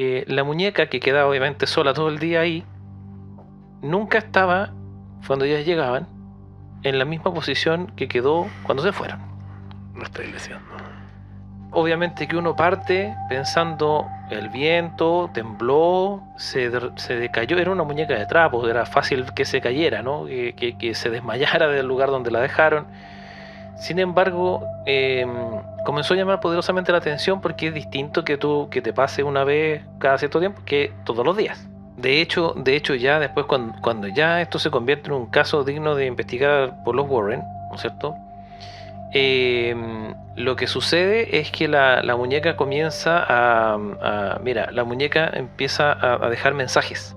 La muñeca, que quedaba obviamente sola todo el día ahí, nunca estaba, cuando ellas llegaban, en la misma posición que quedó cuando se fueron. No estoy diciendo. Obviamente que uno parte pensando, el viento tembló, se decayó, era una muñeca de trapo, era fácil que se cayera, ¿no? Que se desmayara del lugar donde la dejaron. Sin embargo, comenzó a llamar poderosamente la atención porque es distinto que te pase una vez cada cierto tiempo que todos los días. De hecho ya después, cuando ya esto se convierte en un caso digno de investigar por los Warren, ¿no es cierto? Lo que sucede es que la muñeca comienza la muñeca empieza a dejar mensajes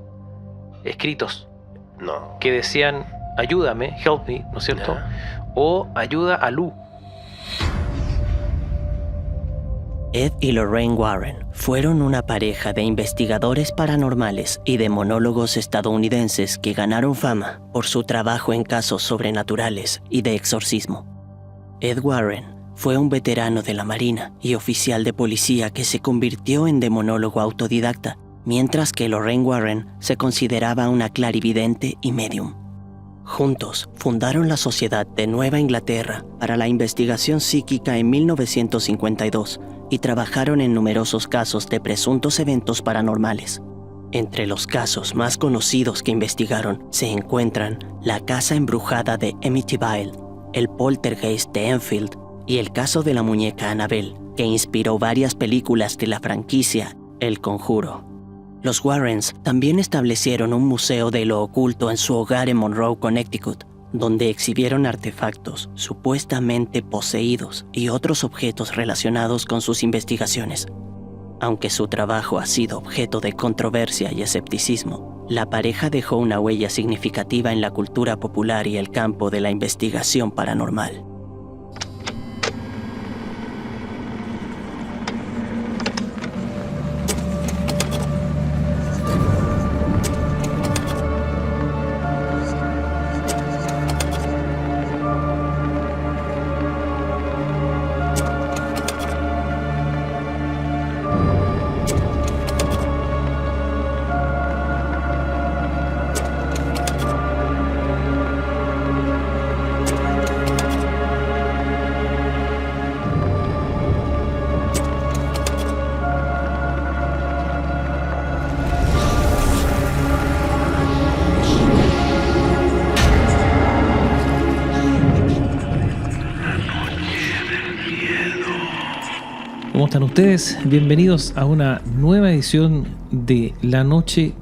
escritos que decían ayúdame, help me, ¿no es cierto? O ayuda a Lou. Ed y Lorraine Warren fueron una pareja de investigadores paranormales y demonólogos estadounidenses que ganaron fama por su trabajo en casos sobrenaturales y de exorcismo. Ed Warren fue un veterano de la Marina y oficial de policía que se convirtió en demonólogo autodidacta, mientras que Lorraine Warren se consideraba una clarividente y medium. Juntos fundaron la Sociedad de Nueva Inglaterra para la Investigación Psíquica en 1952 y trabajaron en numerosos casos de presuntos eventos paranormales. Entre los casos más conocidos que investigaron se encuentran la casa embrujada de Amityville, el poltergeist de Enfield y el caso de la muñeca Annabelle, que inspiró varias películas de la franquicia El Conjuro. Los Warrens también establecieron un museo de lo oculto en su hogar en Monroe, Connecticut, donde exhibieron artefactos supuestamente poseídos y otros objetos relacionados con sus investigaciones. Aunque su trabajo ha sido objeto de controversia y escepticismo, la pareja dejó una huella significativa en la cultura popular y el campo de la investigación paranormal. ¿Cómo están ustedes? Bienvenidos a una nueva edición de La Noche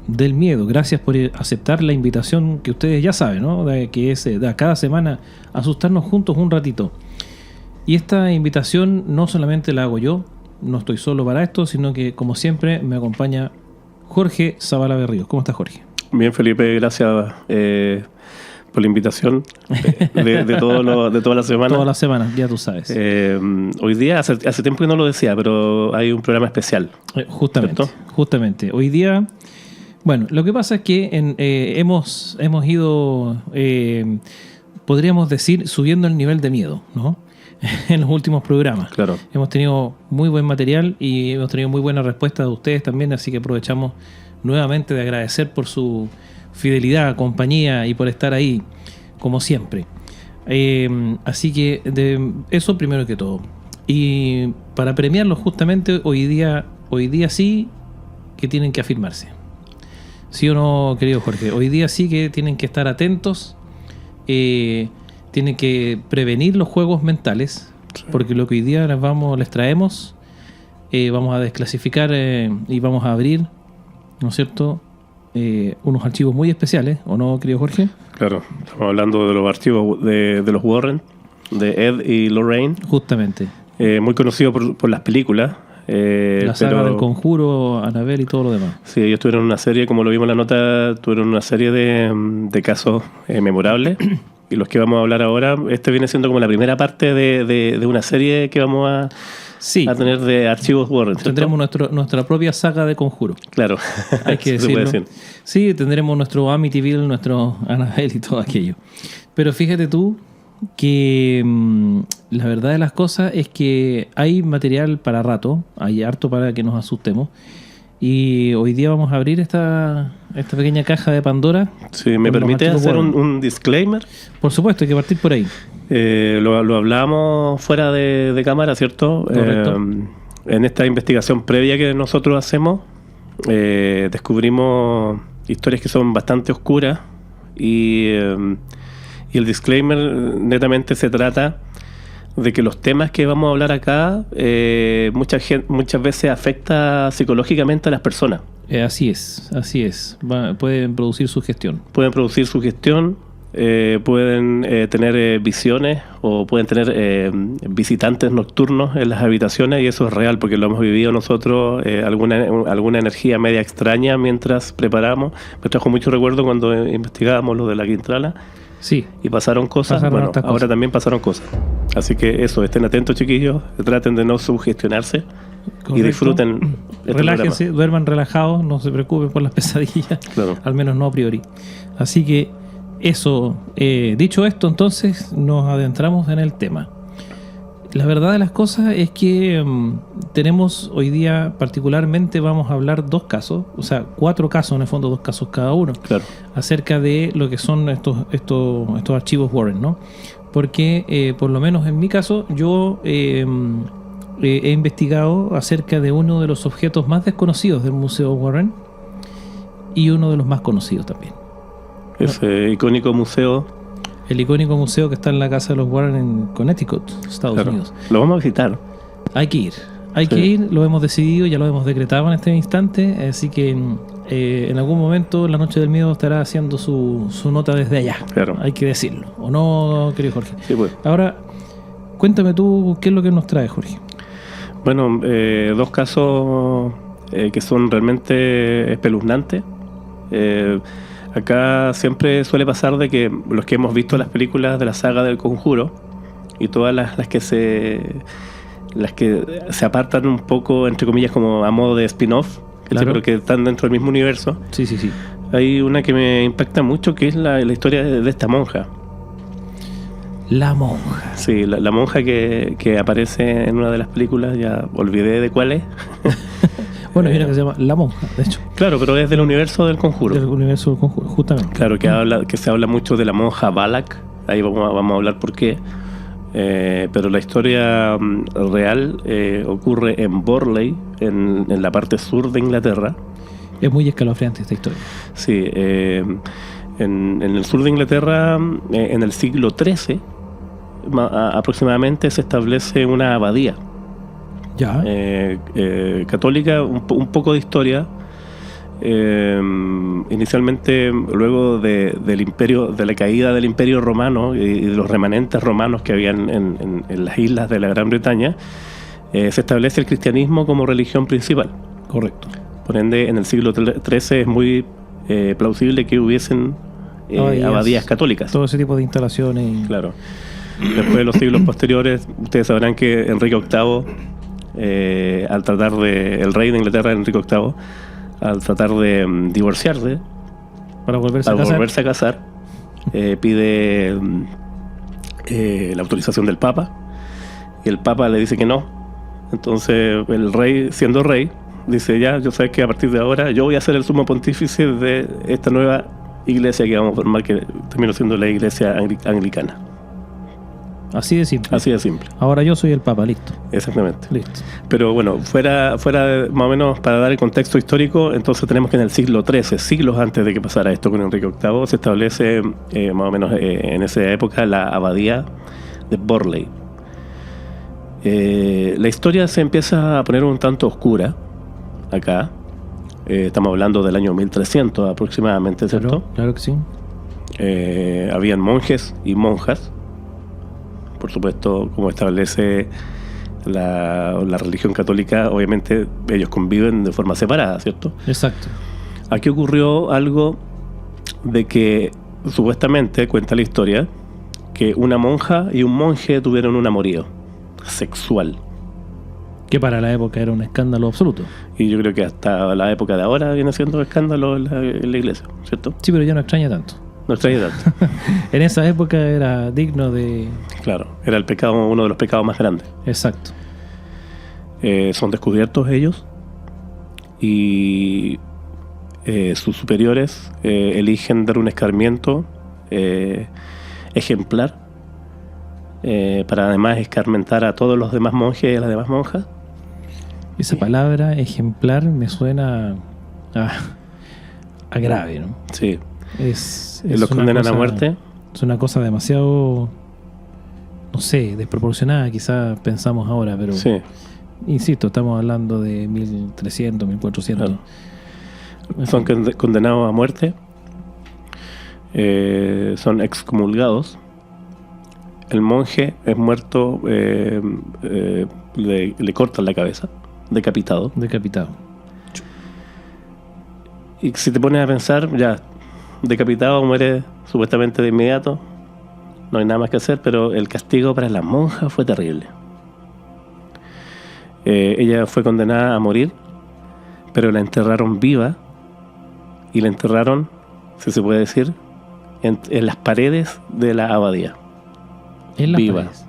del Miedo. Gracias por aceptar la invitación que ustedes ya saben, ¿no? Que es de cada semana asustarnos juntos un ratito. Y esta invitación no solamente la hago yo, no estoy solo para esto, sino que como siempre me acompaña Jorge Zavala Berríos. ¿Cómo estás, Jorge? Bien, Felipe, gracias por la invitación de toda la semana. Todas las semanas, ya tú sabes. Hoy día, hace tiempo que no lo decía, pero hay un programa especial. Justamente. Hoy día, bueno, lo que pasa es que hemos ido, podríamos decir, subiendo el nivel de miedo, ¿no? En los últimos programas. Claro. Hemos tenido muy buen material y hemos tenido muy buena respuesta de ustedes también, así que aprovechamos nuevamente de agradecer por su fidelidad, compañía y por estar ahí, como siempre. Así que eso primero que todo. Y para premiarlos justamente hoy día sí que tienen que afirmarse. ¿Sí o no, querido Jorge? Hoy día sí que tienen que estar atentos, tienen que prevenir los juegos mentales, sí. Porque lo que hoy día les traemos, vamos a desclasificar y vamos a abrir, ¿no es cierto?, unos archivos muy especiales, ¿o no, querido Jorge? Claro, estamos hablando de los archivos de los Warren, de Ed y Lorraine. Justamente. Muy conocido por las películas. La saga del Conjuro, Annabelle y todo lo demás. Sí, ellos tuvieron una serie, como lo vimos en la nota, tuvieron una serie de casos memorables. Y los que vamos a hablar ahora, este viene siendo como la primera parte de una serie que vamos a tener de archivos Warren. Tendremos nuestra propia saga de Conjuro. Claro, hay que decirlo. Sí, tendremos nuestro Amityville, nuestro Annabelle y todo aquello. Pero fíjate tú que la verdad de las cosas es que hay material para rato, hay harto para que nos asustemos. Y hoy día vamos a abrir esta pequeña caja de Pandora. Si me con los permite archivos hacer Warren. un disclaimer. Por supuesto, hay que partir por ahí. Lo hablábamos fuera de cámara, ¿cierto? Correcto. En esta investigación previa que nosotros hacemos, descubrimos historias que son bastante oscuras y el disclaimer netamente se trata de que los temas que vamos a hablar acá muchas veces afecta psicológicamente a las personas. Así es. Pueden producir sugestión. Pueden producir sugestión, pueden tener visiones o pueden tener visitantes nocturnos en las habitaciones, y eso es real porque lo hemos vivido nosotros, alguna energía media extraña mientras preparamos. Me trajo mucho recuerdo cuando investigábamos lo de la Quintrala Sí. y pasaron cosas. Pasaron Bueno, hartas ahora cosas. también pasaron cosas. Así que eso, estén atentos, chiquillos, traten de no sugestionarse y Correcto. disfruten este Relájense, duerman relajados, no se preocupen por las pesadillas, Claro. al menos no a priori. Así que eso, dicho esto, entonces nos adentramos en el tema. La verdad de las cosas es que tenemos hoy día, particularmente vamos a hablar 2 casos, o sea, 4 casos en el fondo, 2 casos cada uno, Claro. acerca de lo que son estos archivos Warren, ¿no? Porque, por lo menos en mi caso, yo he investigado acerca de uno de los objetos más desconocidos del Museo Warren y uno de los más conocidos también. Ese icónico museo. El icónico museo que está en la casa de los Warren en Connecticut, Estados Claro. Unidos. Lo vamos a visitar. Hay que ir. Hay Sí. que ir, lo hemos decidido, ya lo hemos decretado en este instante, así que en algún momento la Noche del Miedo estará haciendo su nota desde allá. Claro. Hay que decirlo. ¿O no, querido Jorge? Sí, pues. Ahora, cuéntame tú qué es lo que nos trae, Jorge. Bueno, 2 casos que son realmente espeluznantes. Acá siempre suele pasar de que los que hemos visto las películas de la saga del Conjuro y todas las que se apartan un poco, entre comillas, como a modo de spin-off, Claro. pero que están dentro del mismo universo. Sí. Hay una que me impacta mucho, que es la historia de esta monja. La monja. Sí, la monja que aparece en una de las películas, ya olvidé de cuál es. Bueno, hay una que se llama La Monja, de hecho, Claro, pero es del universo del Conjuro. del universo del Conjuro, justamente. Claro, que se habla mucho de la monja Balak. Ahí vamos a hablar por qué. Pero la historia real ocurre en Borley, en la parte sur de Inglaterra. Es muy escalofriante esta historia. Sí, en el sur de Inglaterra, en el siglo XIII, aproximadamente se establece una abadía Ya. católica. Un poco de historia. Inicialmente, luego del imperio, de la caída del Imperio Romano y de los remanentes romanos que habían en las islas de la Gran Bretaña, se establece el cristianismo como religión principal. Correcto. Por ende, en el siglo XIII es muy plausible que hubiesen abadías católicas. Todo ese tipo de instalaciones. Claro. Después de los siglos posteriores, ustedes sabrán que Enrique VIII, el rey de Inglaterra, Enrique VIII, al tratar de divorciarse, Para volverse al a casar. volverse a casar, pide la autorización del Papa, y el Papa le dice que no. Entonces el rey, siendo rey, dice: ya, yo sé que a partir de ahora yo voy a ser el sumo pontífice de esta nueva iglesia que vamos a formar, que terminó siendo la iglesia anglicana. Así de simple. Así de simple, Ahora yo soy el Papa, listo. exactamente. Listo. Pero bueno, fuera más o menos para dar el contexto histórico, entonces tenemos que en el siglo XIII, siglos antes de que pasara esto con Enrique VIII, se establece más o menos en esa época la abadía de Borley. La historia se empieza a poner un tanto oscura acá. Estamos hablando del año 1300 aproximadamente, ¿cierto? Claro que sí. Habían monjes y monjas. Por supuesto, como establece la religión católica, obviamente ellos conviven de forma separada, ¿cierto? Exacto. Aquí ocurrió algo de que supuestamente, cuenta la historia, que una monja y un monje tuvieron un amorío sexual. Que para la época era un escándalo absoluto. Y yo creo que hasta la época de ahora viene siendo escándalo en la iglesia, ¿cierto? Sí, pero ya no extraña tanto. No extraña tanto. En esa época era digno de... Claro, era el pecado, uno de los pecados más grandes. Exacto. Son descubiertos ellos y sus superiores eligen dar un escarmiento ejemplar para además escarmentar a todos los demás monjes y a las demás monjas. Esa palabra ejemplar me suena a grave, ¿no? Sí. Es Los una condenan a cosa- muerte. Es una cosa demasiado, no sé, desproporcionada, quizás pensamos ahora, pero Sí. insisto, estamos hablando de 1300, 1400. Claro. En Son fin. condenados a muerte. Son excomulgados. El monje es muerto, le cortan la cabeza, decapitado. Decapitado. Y si te pones a pensar, ya, decapitado, muere supuestamente de inmediato, no hay nada más que hacer, pero el castigo para las monjas fue terrible. Ella fue condenada a morir, pero la enterraron viva, y la enterraron, si se puede decir, en las paredes de la abadía. En las Viva. paredes.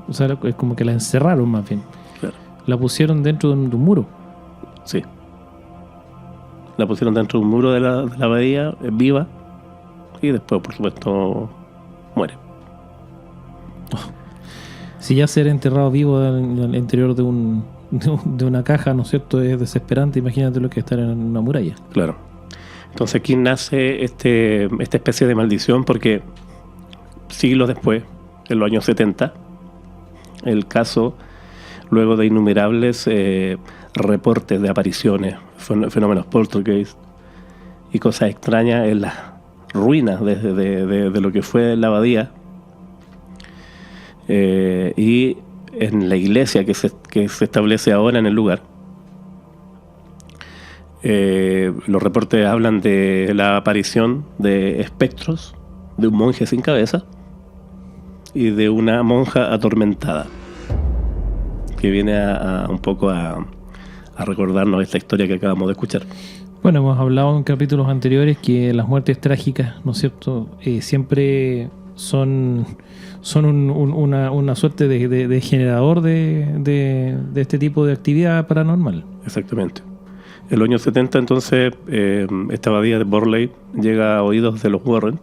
O sea, es como que la encerraron más bien. Claro. La pusieron dentro de un muro. Sí. La pusieron dentro de un muro de la abadía, viva, y después, por supuesto, muere. Si ya ser enterrado vivo en el interior de una caja, ¿no es cierto?, es desesperante. Imagínate lo que es estar en una muralla. Claro. Entonces aquí nace esta especie de maldición porque siglos después, en los años 70, el caso, luego de innumerables reportes de apariciones, fenómenos poltergeist y cosas extrañas en las ruinas de lo que fue la abadía, y en la iglesia que se establece ahora en el lugar, los reportes hablan de la aparición de espectros, de un monje sin cabeza y de una monja atormentada, que viene un poco a recordarnos esta historia que acabamos de escuchar. Bueno, hemos hablado en capítulos anteriores que las muertes trágicas, ¿no es cierto?, siempre son una suerte de generador de este tipo de actividad paranormal. Exactamente. En los años 70, entonces, esta abadía de Borley llega a oídos de los Warren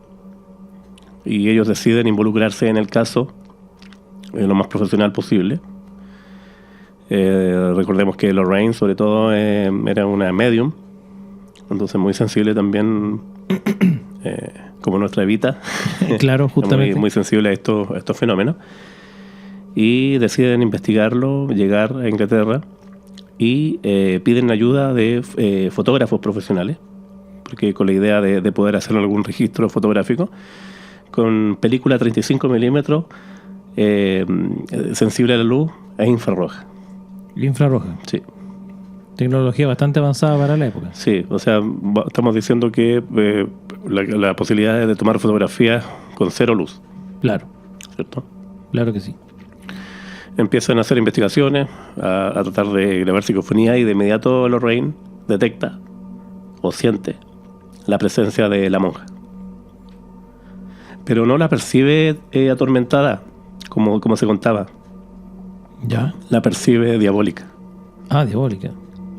y ellos deciden involucrarse en el caso lo más profesional posible. Recordemos que Lorraine, sobre todo, era una medium, entonces muy sensible también, como nuestra Evita. Claro, justamente. muy sensible a estos fenómenos. Y deciden investigarlo, llegar a Inglaterra y piden ayuda de fotógrafos profesionales, porque con la idea de poder hacer algún registro fotográfico con película 35 milímetros, sensible a la luz e infrarroja. Infrarroja. Sí. Tecnología bastante avanzada para la época. Sí, o sea, estamos diciendo que la posibilidad es de tomar fotografías con cero luz, Claro, ¿cierto? claro que sí. Empiezan a hacer investigaciones, a tratar de grabar psicofonía, y de inmediato Lorraine detecta o siente la presencia de la monja. Pero no la percibe atormentada, como se contaba. ¿Ya? La percibe diabólica. Ah, diabólica.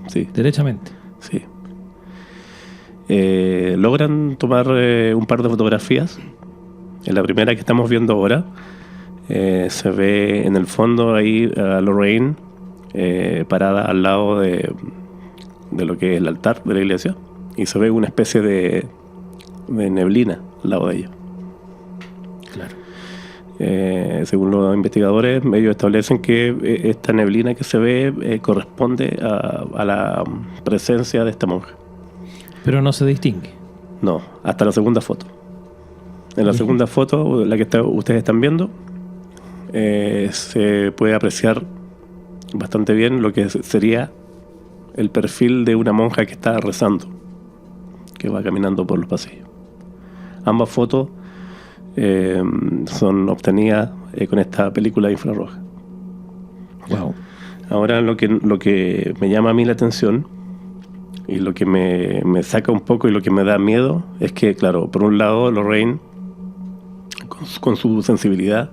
Sí, Derechamente. sí. Logran tomar un par de fotografías. En la primera que estamos viendo ahora, se ve en el fondo ahí a Lorraine parada al lado de lo que es el altar de la iglesia, y se ve una especie de neblina al lado de ella. Claro. Según los investigadores, ellos establecen que esta neblina que se ve corresponde a la presencia de esta monja. Pero no se distingue. No, hasta la segunda foto. En la segunda foto, la que ustedes están viendo, se puede apreciar bastante bien lo que sería el perfil de una monja que está rezando, que va caminando por los pasillos. Ambas fotos son obtenidas con esta película infrarroja. Wow. Ahora lo que me llama a mí la atención y lo que me saca un poco y lo que me da miedo es que, claro, por un lado Lorraine, con su sensibilidad,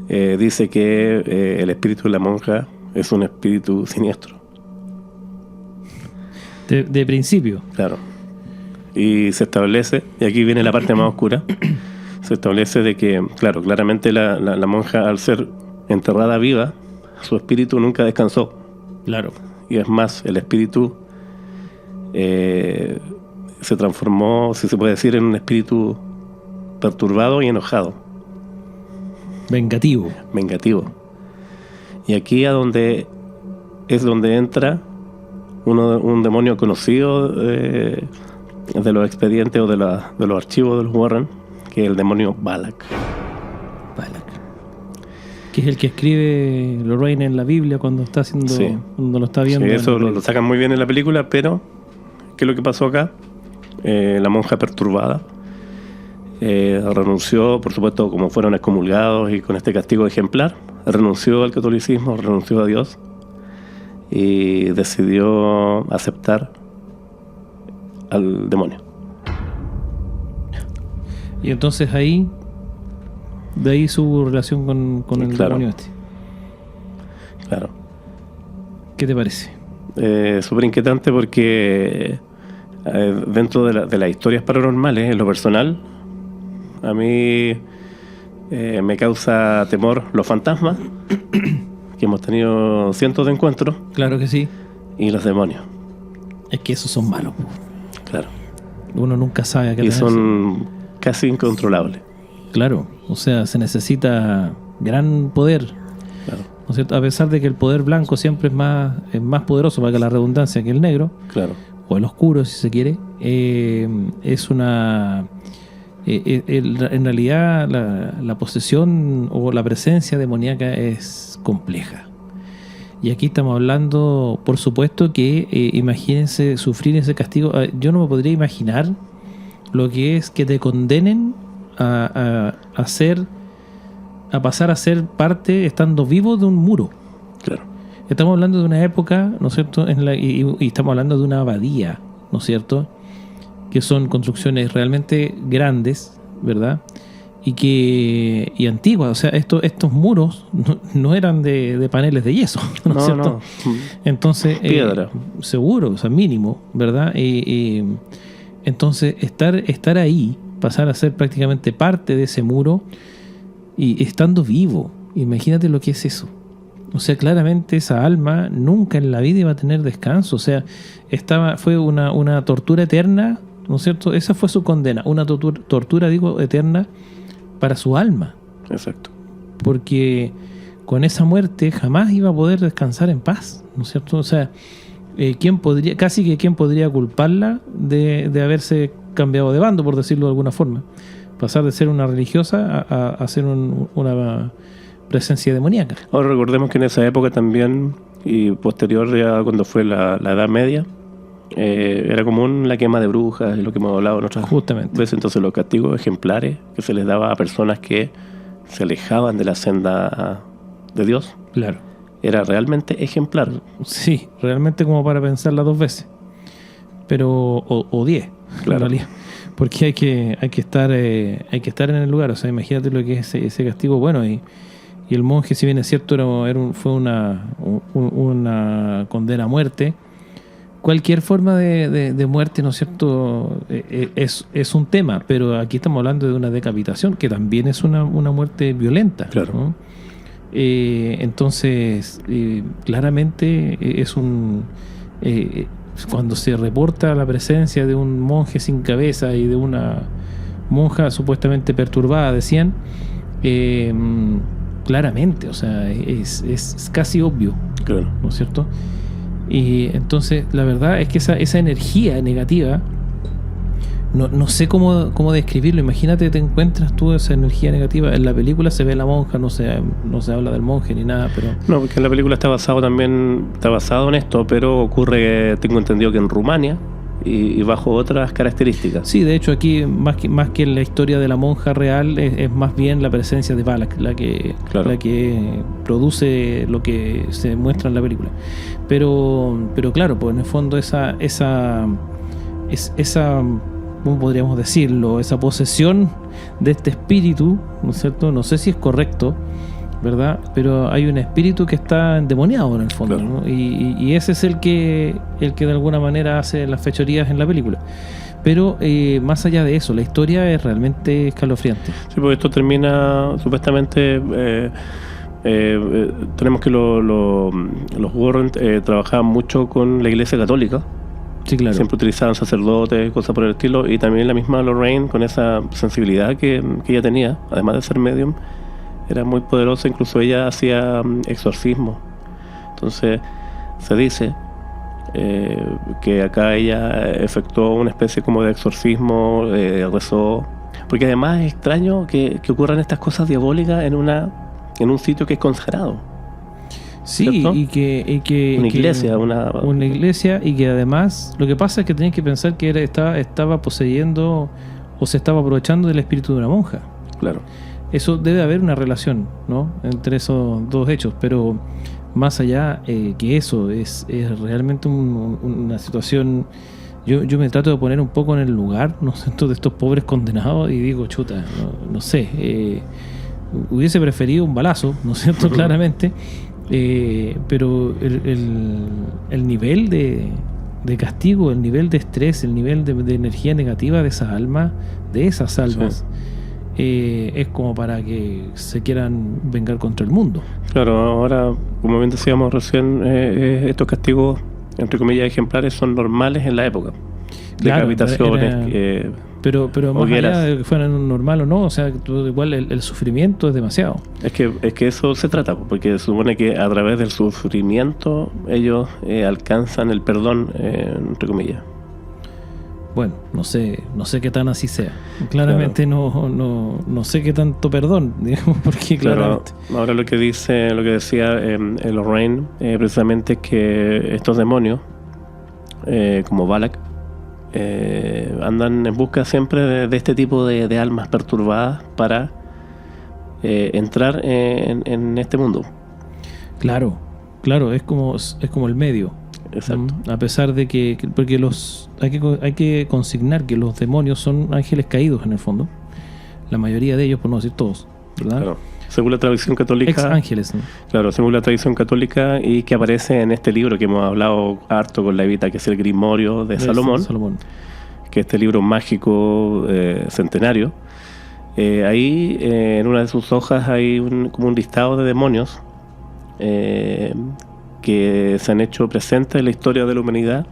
dice que el espíritu de la monja es un espíritu siniestro. De principio. Claro. Y se establece, y aquí viene la parte más oscura, se establece de que, claro, claramente la monja, al ser enterrada viva, su espíritu nunca descansó. Claro. Y es más, el espíritu se transformó, si se puede decir, en un espíritu perturbado y enojado. Vengativo. Y aquí es donde entra un demonio conocido de los expedientes o de los archivos de los Warren, que es el demonio Balak. Que es el que escribe Lorraine en la Biblia cuando está haciendo, Sí. cuando lo está viendo. Sí, eso lo sacan muy bien en la película, pero ¿qué es lo que pasó acá? La monja perturbada renunció, por supuesto, como fueron excomulgados y con este castigo ejemplar, renunció al catolicismo, renunció a Dios y decidió aceptar al demonio. Y entonces de ahí su relación con el Claro. demonio este. Claro. ¿Qué te parece? Súper inquietante porque dentro de las historias paranormales, en lo personal, a mí me causa temor los fantasmas, que hemos tenido cientos de encuentros, Claro que sí. y los demonios. Es que esos son malos. Claro. Uno nunca sabe a qué Y atenerse. son casi incontrolables. Claro, o sea, se necesita gran poder, Claro. ¿no es cierto? A pesar de que el poder blanco siempre es más poderoso, para que la redundancia, que el negro, Claro. o el oscuro, si se quiere, es una... en realidad, la posesión o la presencia demoníaca es compleja. Y aquí estamos hablando, por supuesto, que imagínense sufrir ese castigo. Yo no me podría imaginar lo que es que te condenen a pasar a ser parte, estando vivo, de un muro. Claro. Estamos hablando de una época, ¿no es cierto? Y estamos hablando de una abadía, ¿no es cierto? Que son construcciones realmente grandes, ¿verdad? Y antiguas. O sea, estos muros no eran de paneles de yeso, ¿no es cierto? Entonces, Piedra. seguro, o sea, mínimo, ¿verdad? Entonces, estar ahí, pasar a ser prácticamente parte de ese muro y estando vivo, imagínate lo que es eso. O sea, claramente esa alma nunca en la vida iba a tener descanso. O sea, fue una tortura eterna, ¿no es cierto? Esa fue su condena, una tortura, digo, eterna para su alma. Exacto. Porque con esa muerte jamás iba a poder descansar en paz, ¿no es cierto? O sea, ¿quién podría culparla de haberse cambiado de bando, por decirlo de alguna forma? Pasar de ser una religiosa a ser una presencia demoníaca. Ahora recordemos que en esa época también, y posterior ya cuando fue la Edad Media, era común la quema de brujas, y lo que hemos hablado en otras Justamente. veces. Entonces los castigos ejemplares que se les daba a personas que se alejaban de la senda de Dios Claro. era realmente ejemplar. Sí, realmente como para pensarla dos veces. Pero, o 10, Claro. en realidad. Porque hay que estar en el lugar. O sea, imagínate lo que es ese castigo. Bueno, y el monje, si bien es cierto, fue una condena a muerte. Cualquier forma de muerte, ¿no es cierto?, es un tema, pero aquí estamos hablando de una decapitación, que también es una muerte violenta. Claro. ¿no? Entonces, claramente es cuando se reporta la presencia de un monje sin cabeza y de una monja supuestamente perturbada, decían, claramente, o sea, es casi obvio, Claro. ¿no es cierto? Y entonces la verdad es que esa energía negativa, no sé cómo describirlo. Imagínate, te encuentras tú esa energía negativa. En la película se ve la monja, no se habla del monje ni nada, pero No, porque en la película está basado en esto, pero ocurre, tengo entendido, que en Rumania y bajo otras características. sí, de hecho aquí más que en la historia de la monja real es más bien la presencia de Balak la que produce lo que se muestra en la película. Pero claro, pues en el fondo esa ¿cómo podríamos decirlo? Esa posesión de este espíritu, ¿no es cierto? No sé si es correcto ¿verdad? Pero hay un espíritu que está endemoniado en el fondo, Claro. ¿no? Y ese es el que de alguna manera hace las fechorías en la película. Pero más allá de eso, la historia es realmente escalofriante. Sí, porque esto termina supuestamente. Tenemos que los Warren trabajaban mucho con la Iglesia Católica. Sí, claro. Siempre utilizaban sacerdotes, cosas por el estilo, y también la misma Lorraine, con esa sensibilidad que ella tenía, además de ser medium, era muy poderosa. Incluso ella hacía exorcismo. Entonces se dice que acá ella efectuó una especie como de exorcismo, rezó, porque además es extraño que ocurran estas cosas diabólicas en un sitio que es consagrado. Sí, ¿cierto? y que Una iglesia, una iglesia, y que además lo que pasa es que tenías que pensar que estaba poseyendo o se estaba aprovechando del espíritu de una monja. Claro. Eso debe haber una relación, ¿no?, entre esos dos hechos, pero más allá que eso es realmente una situación. Yo me trato de poner un poco en el lugar, ¿no sé?, de estos pobres condenados, y digo, chuta, no sé, hubiese preferido un balazo, ¿no es cierto? Claramente. Pero el nivel de castigo, el nivel de estrés, el nivel de energía negativa de esas almas, es como para que se quieran vengar contra el mundo. Claro, ahora, como bien decíamos recién, estos castigos, entre comillas, ejemplares, son normales en la época. Claro, Decapitaciones, pero más hogueras. allá de que fueran normal o no, o sea, igual el sufrimiento es demasiado. Es que eso se trata, porque se supone que a través del sufrimiento ellos alcanzan el perdón, entre comillas. Bueno, no sé qué tan así sea. Claramente no sé qué tanto perdón, digamos, porque Claro, claramente. ahora lo que decía Lorraine, precisamente es que estos demonios, como Balak, andan en busca siempre de este tipo de almas perturbadas para entrar en este mundo. Claro, es como el medio. Exacto. A pesar de que porque hay que consignar que los demonios son ángeles caídos en el fondo. La mayoría de ellos, por no decir todos, ¿verdad? Claro. Según la tradición católica. Ex ángeles, ¿no? Claro, según la tradición católica, y que aparece en este libro que hemos hablado harto con la Evita, que es el Grimorio de Salomón, que es este libro mágico centenario. Ahí en una de sus hojas hay como un listado de demonios que se han hecho presentes en la historia de la humanidad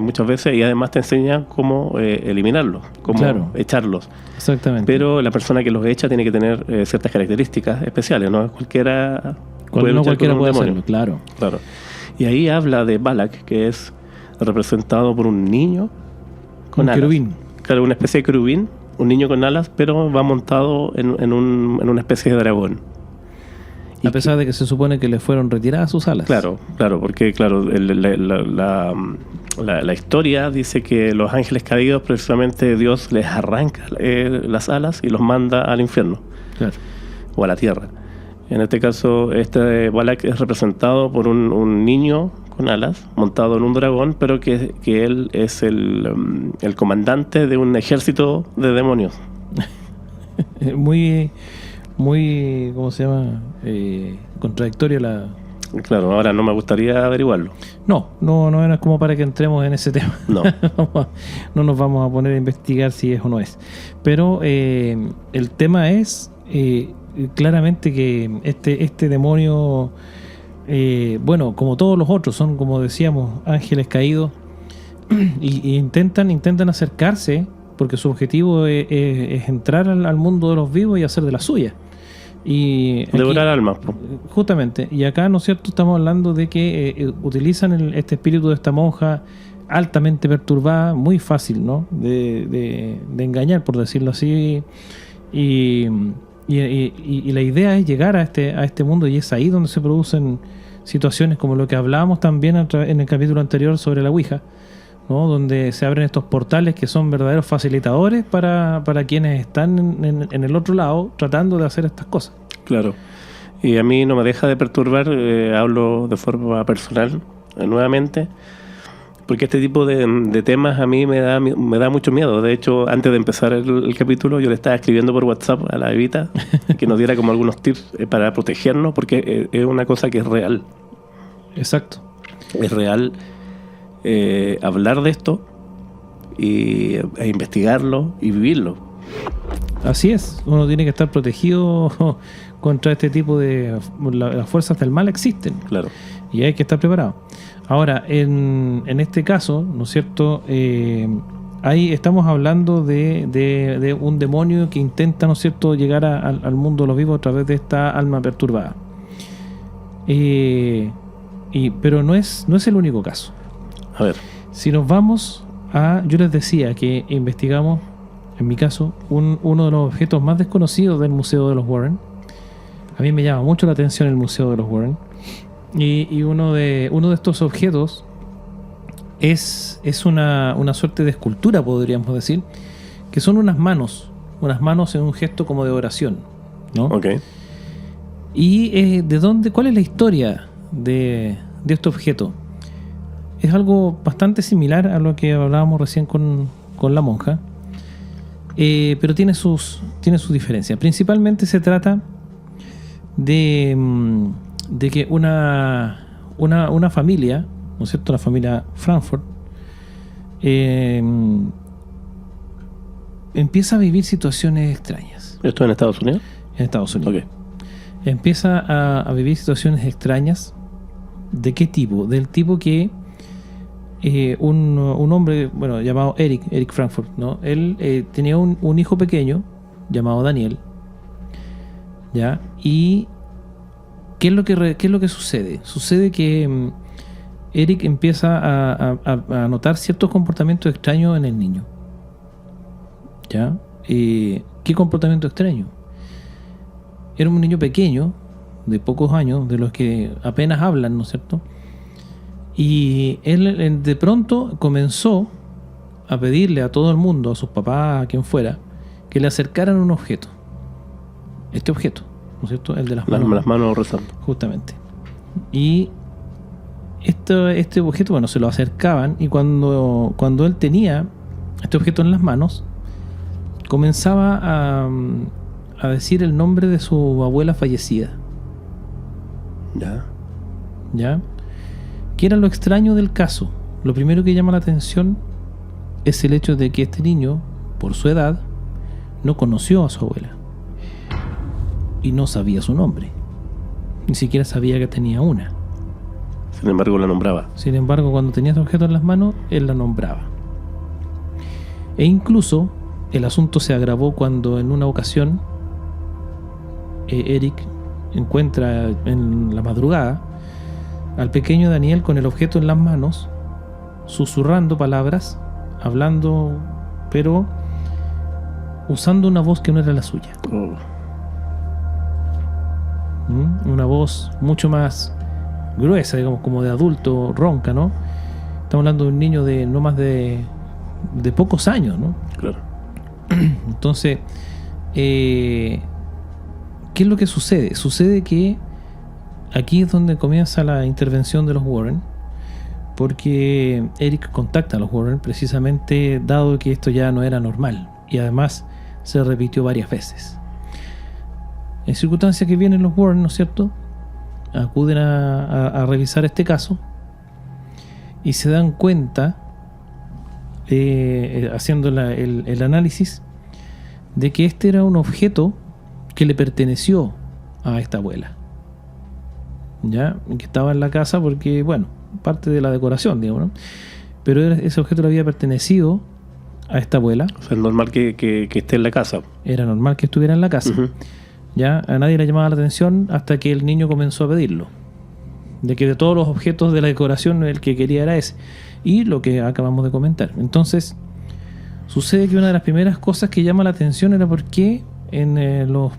muchas veces, y además te enseña cómo eliminarlos, cómo echarlos. Exactamente. Pero la persona que los echa tiene que tener ciertas características especiales, ¿no? Cualquiera puede demonio. hacerlo, claro. Y ahí habla de Balak, que es representado por un niño con alas. Querubín. Claro, una especie de querubín, un niño con alas, pero va montado en una especie de dragón. A pesar de que se supone que le fueron retiradas sus alas. Claro, porque la historia dice que los ángeles caídos, precisamente Dios les arranca las alas y los manda al infierno, Claro. o a la tierra. En este caso, Balak es representado por un niño con alas, montado en un dragón, pero que él es el comandante de un ejército de demonios. Muy, ¿cómo se llama? Contradictorio la... Claro, ahora no me gustaría averiguarlo. No es como para que entremos en ese tema. No. No nos vamos a poner a investigar si es o no es. Pero el tema es claramente que este demonio, bueno, como todos los otros, son, como decíamos, ángeles caídos, y intentan acercarse, porque su objetivo es entrar al mundo de los vivos y hacer de la suya. Y devorar almas, po. Justamente, y acá, ¿no es cierto?, estamos hablando de que utilizan este espíritu de esta monja altamente perturbada, muy fácil, ¿no?, de engañar, por decirlo así, y la idea es llegar a este mundo, y es ahí donde se producen situaciones como lo que hablábamos también en el capítulo anterior sobre la Ouija, ¿no?, donde se abren estos portales que son verdaderos facilitadores para quienes están en el otro lado tratando de hacer estas cosas. Claro. Y a mí no me deja de perturbar, hablo de forma personal nuevamente, Porque este tipo de temas a mí me da mucho miedo. De hecho, antes de empezar el capítulo, yo le estaba escribiendo por WhatsApp a la Evita que nos diera como algunos tips para protegernos, porque es una cosa que es real. Exacto. Es real hablar de esto e investigarlo y vivirlo. Así es, uno tiene que estar protegido contra este tipo de... Las fuerzas del mal existen. Claro. Y hay que estar preparado. Ahora, en este caso, ¿no es cierto? Ahí estamos hablando de un demonio que intenta, ¿no es cierto?, llegar al mundo de los vivos a través de esta alma perturbada. Pero no es el único caso. A ver. Si nos vamos yo les decía que investigamos, en mi caso, uno de los objetos más desconocidos del Museo de los Warren. A mí me llama mucho la atención el Museo de los Warren. Y uno de estos objetos es una suerte de escultura, podríamos decir, que son unas manos en un gesto como de oración, ¿no? Okay. Y ¿cuál es la historia de este objeto? Es algo bastante similar a lo que hablábamos recién con la monja, pero tiene sus diferencias. Principalmente se trata de que una familia, ¿no es cierto?, la familia Frankfurt, empieza a vivir situaciones extrañas. ¿Esto en Estados Unidos? En Estados Unidos. Okay. Empieza a vivir situaciones extrañas. ¿De qué tipo? Del tipo que un hombre, bueno, llamado Eric Frankfurt, ¿no? Él tenía un hijo pequeño llamado Daniel, ¿ya? Y ¿qué es lo que sucede? Sucede que Eric empieza a notar ciertos comportamientos extraños en el niño, ¿ya? ¿Qué comportamiento extraño? Era un niño pequeño, de pocos años, de los que apenas hablan, ¿no es cierto? Y él de pronto comenzó a pedirle a todo el mundo, a sus papás, a quien fuera, que le acercaran un objeto. Este objeto, ¿no es cierto? El de las manos. Las manos rezando. Justamente. Y este objeto, bueno, se lo acercaban, y cuando él tenía este objeto en las manos, comenzaba a decir el nombre de su abuela fallecida. ¿Ya? ¿Qué era lo extraño del caso? Lo primero que llama la atención es el hecho de que este niño, por su edad, no conoció a su abuela y no sabía su nombre. Ni siquiera sabía que tenía una. Sin embargo, la nombraba. Sin embargo, cuando tenía este objeto en las manos, él la nombraba. E incluso el asunto se agravó cuando en una ocasión Eric encuentra en la madrugada al pequeño Daniel con el objeto en las manos, susurrando palabras, hablando, pero usando una voz que no era la suya. Una voz mucho más gruesa, digamos, como de adulto, ronca, ¿no? Estamos hablando de un niño de no más de pocos años, ¿no? Claro. Entonces, ¿qué es lo que sucede? Sucede que aquí es donde comienza la intervención de los Warren, porque Eric contacta a los Warren precisamente dado que esto ya no era normal, y además se repitió varias veces. En circunstancias que vienen los Warren, ¿no es cierto?, acuden a revisar este caso y se dan cuenta, haciendo el análisis, de que este era un objeto que le perteneció a esta abuela, ya, que estaba en la casa porque, bueno, parte de la decoración, digamos, ¿no? Pero ese objeto le había pertenecido a esta abuela. O sea, es normal que esté en la casa. Era normal que estuviera en la casa. Uh-huh. Ya, a nadie le llamaba la atención hasta que el niño comenzó a pedirlo, de que de todos los objetos de la decoración el que quería era ese, y lo que acabamos de comentar. Entonces sucede que una de las primeras cosas que llama la atención era por qué en los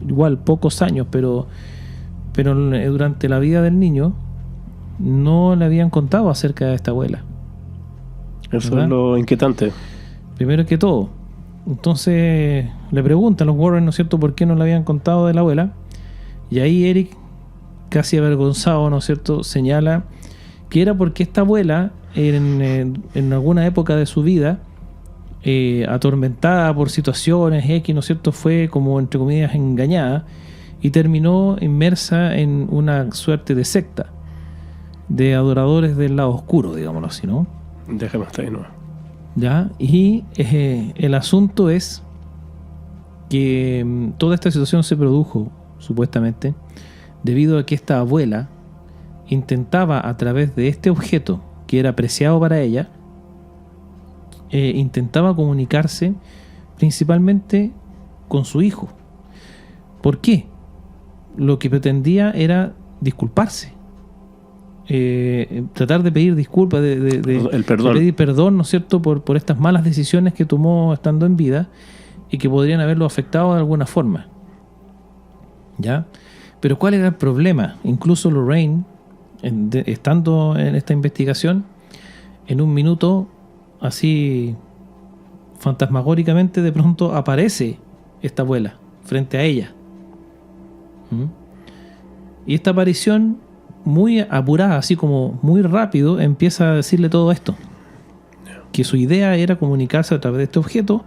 igual pocos años, pero durante la vida del niño no le habían contado acerca de esta abuela. Eso ¿verdad? es lo inquietante. Primero que todo, entonces le preguntan a los Warren, ¿no es cierto?, por qué no le habían contado de la abuela. Y ahí Eric, casi avergonzado, ¿no es cierto?, señala que era porque esta abuela en alguna época de su vida, atormentada por situaciones X, ¿no es cierto?, fue como, entre comillas, engañada y terminó inmersa en una suerte de secta de adoradores del lado oscuro, digámoslo así, ¿no? Déjame estar de nuevo. ¿Ya? Y el asunto es que toda esta situación se produjo, supuestamente, debido a que esta abuela intentaba, a través de este objeto que era preciado para ella, intentaba comunicarse principalmente con su hijo. ¿Por qué? Lo que pretendía era disculparse, tratar de pedir disculpas, el perdón. de pedir perdón, ¿no es cierto?, por estas malas decisiones que tomó estando en vida y que podrían haberlo afectado de alguna forma. ¿Ya? Pero ¿cuál era el problema? Incluso Lorraine, estando en esta investigación, en un minuto, así fantasmagóricamente, de pronto aparece esta abuela frente a ella. Y esta aparición, muy apurada, así como muy rápido, empieza a decirle todo esto. Que su idea era comunicarse a través de este objeto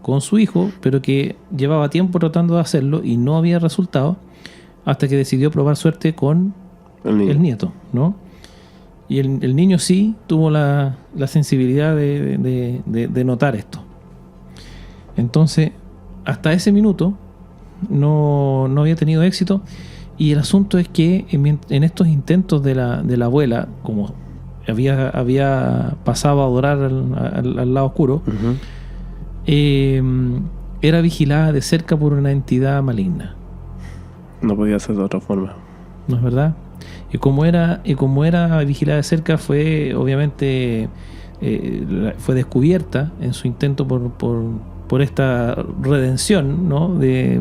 con su hijo, pero que llevaba tiempo tratando de hacerlo y no había resultado, hasta que decidió probar suerte con el nieto, ¿no? Y el niño sí tuvo la sensibilidad de notar esto. Entonces, hasta ese minuto no había tenido éxito. Y el asunto es que en estos intentos de la abuela, como había pasado a adorar al lado oscuro, era vigilada de cerca por una entidad maligna. No podía ser de otra forma. ¿No es verdad? Y como era vigilada de cerca, fue obviamente fue descubierta en su intento por esta redención, ¿no?, de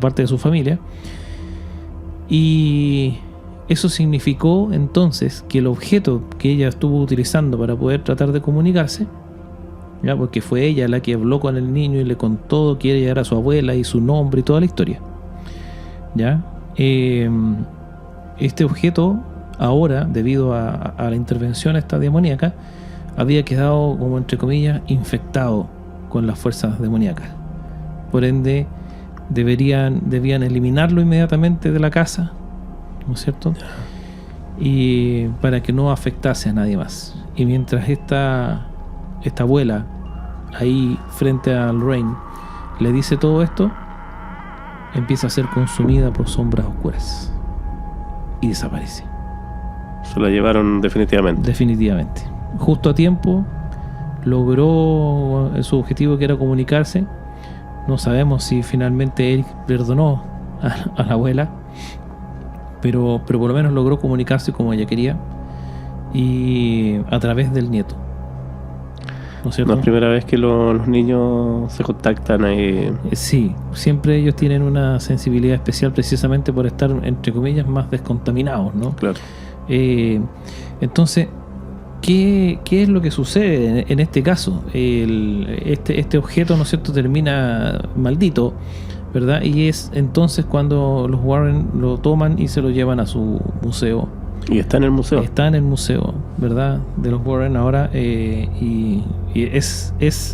parte de su familia. Y eso significó entonces que el objeto que ella estuvo utilizando para poder tratar de comunicarse, ¿ya?, porque fue ella la que habló con el niño y le contó que ella era su abuela y su nombre y toda la historia, ¿ya? Este objeto ahora, debido a la intervención esta demoníaca, había quedado, como entre comillas, infectado con las fuerzas demoníacas. Por ende, debían eliminarlo inmediatamente de la casa, ¿no es cierto?, y para que no afectase a nadie más. Y mientras esta abuela ahí frente a Lorraine le dice todo esto, empieza a ser consumida por sombras oscuras y desaparece. Se la llevaron definitivamente. Justo a tiempo logró su objetivo, que era comunicarse. No sabemos si finalmente Eric perdonó a la abuela, pero por lo menos logró comunicarse como ella quería, y a través del nieto. ¿No es cierto? No es primera vez que los niños se contactan ahí. Sí, siempre ellos tienen una sensibilidad especial precisamente por estar, entre comillas, más descontaminados, ¿no? Claro. Entonces, ¿qué es lo que sucede en este caso? Este objeto, ¿no es cierto?, termina maldito, ¿verdad? Y es entonces cuando los Warren lo toman y se lo llevan a su museo. Y está en el museo. Está en el museo, ¿verdad?, de los Warren ahora, y es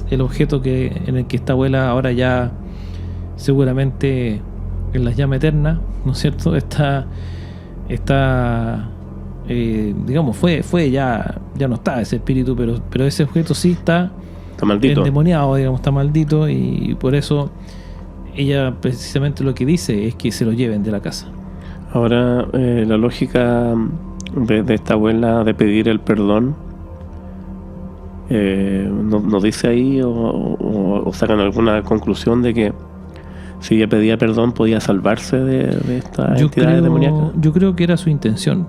el objeto en el que esta abuela ahora ya seguramente en la llama eterna, ¿no es cierto?, está digamos, fue ya no está ese espíritu, pero ese objeto sí está maldito, endemoniado, digamos, está maldito, y por eso ella precisamente lo que dice es que se lo lleven de la casa. Ahora, la lógica de esta abuela de pedir el perdón, ¿no dice ahí o sacan alguna conclusión de que si ella pedía perdón podía salvarse de esta entidad demoníaca? Yo creo que era su intención,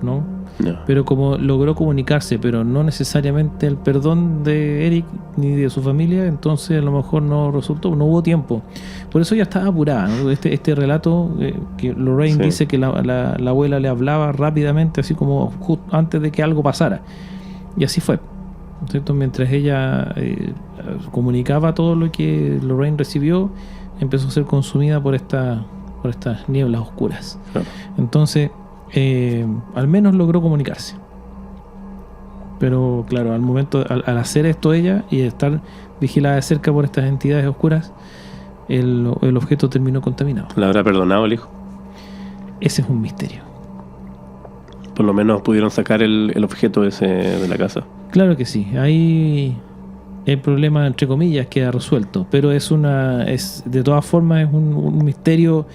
¿no? No. Pero como logró comunicarse, pero no necesariamente el perdón de Eric ni de su familia, entonces a lo mejor no resultó, no hubo tiempo. Por eso ya estaba apurada, ¿no? Este relato que Lorraine dice que la abuela le hablaba rápidamente, así como justo antes de que algo pasara. Y así fue, ¿cierto? Mientras ella comunicaba todo lo que Lorraine recibió, empezó a ser consumida por estas nieblas oscuras. Claro. Entonces, al menos logró comunicarse. Pero claro, al momento, al hacer esto ella y estar vigilada de cerca por estas entidades oscuras, el objeto terminó contaminado. ¿La habrá perdonado el hijo? Ese es un misterio. Por lo menos pudieron sacar el objeto ese de la casa. Claro que sí. Ahí el problema, entre comillas, queda resuelto. Pero de todas formas, es un misterio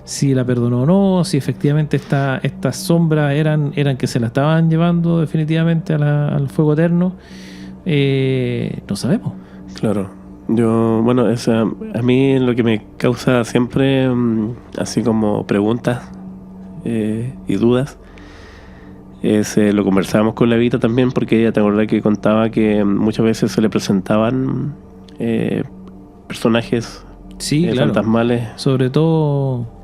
si la perdonó o no, si efectivamente estas sombras eran que se la estaban llevando definitivamente al fuego eterno. No sabemos. Claro. Bueno, a mí lo que me causa siempre así como preguntas y dudas es, lo conversábamos con la Evita también, porque ella, te acordás que contaba que muchas veces se le presentaban personajes sí, claro, fantasmales. sobre todo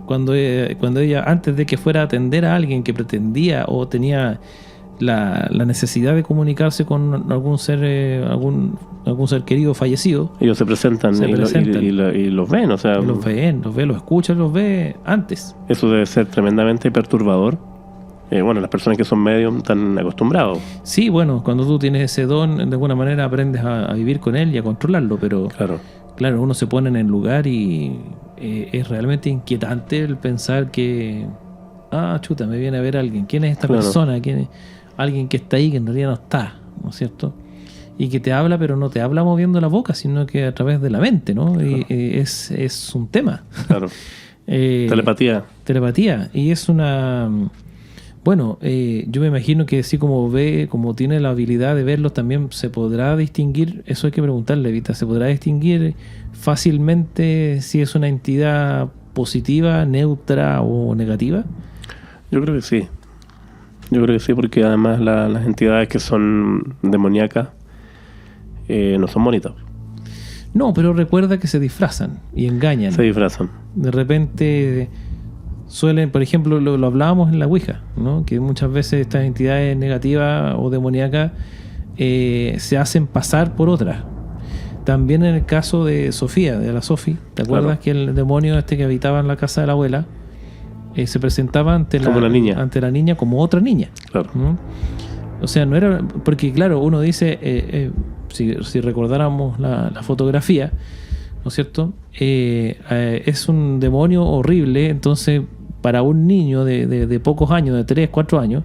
cuando ella, antes de que fuera a atender a alguien que pretendía o tenía la necesidad de comunicarse con algún ser querido fallecido, ellos se presentan, y los ven, o sea, los escuchan, los ve antes. Eso debe ser tremendamente perturbador. Bueno, las personas que son medium están acostumbrados. Sí, bueno, cuando tú tienes ese don, de alguna manera aprendes a vivir con él y a controlarlo, pero claro, uno se pone en el lugar y es realmente inquietante el pensar que chuta, me viene a ver alguien. ¿Quién es esta persona? ¿Quién es? Alguien que está ahí que en realidad no está, ¿no es cierto? Y que te habla, pero no te habla moviendo la boca, sino que a través de la mente, ¿no? Claro. Y es un tema. Claro. Telepatía. Y es una... Bueno, yo me imagino que así como tiene la habilidad de verlos, también se podrá distinguir, eso hay que preguntarle, Evita, ¿se podrá distinguir fácilmente si es una entidad positiva, neutra o negativa? Yo creo que sí. Porque además las entidades que son demoníacas no son bonitas. No, pero recuerda que se disfrazan y engañan. Se disfrazan. De repente suelen, por ejemplo, lo hablábamos en la Ouija, ¿no? Que muchas veces estas entidades negativas o demoníacas se hacen pasar por otras. También en el caso de Sofía, de la Sofi, ¿te acuerdas que el demonio que habitaba en la casa de la abuela se presentaba ante la niña como otra niña? Claro. ¿Mm? O sea, no era... Porque claro, uno dice, si recordáramos la fotografía, ¿no es cierto? Es un demonio horrible, entonces para un niño de pocos años, de 3, 4 años,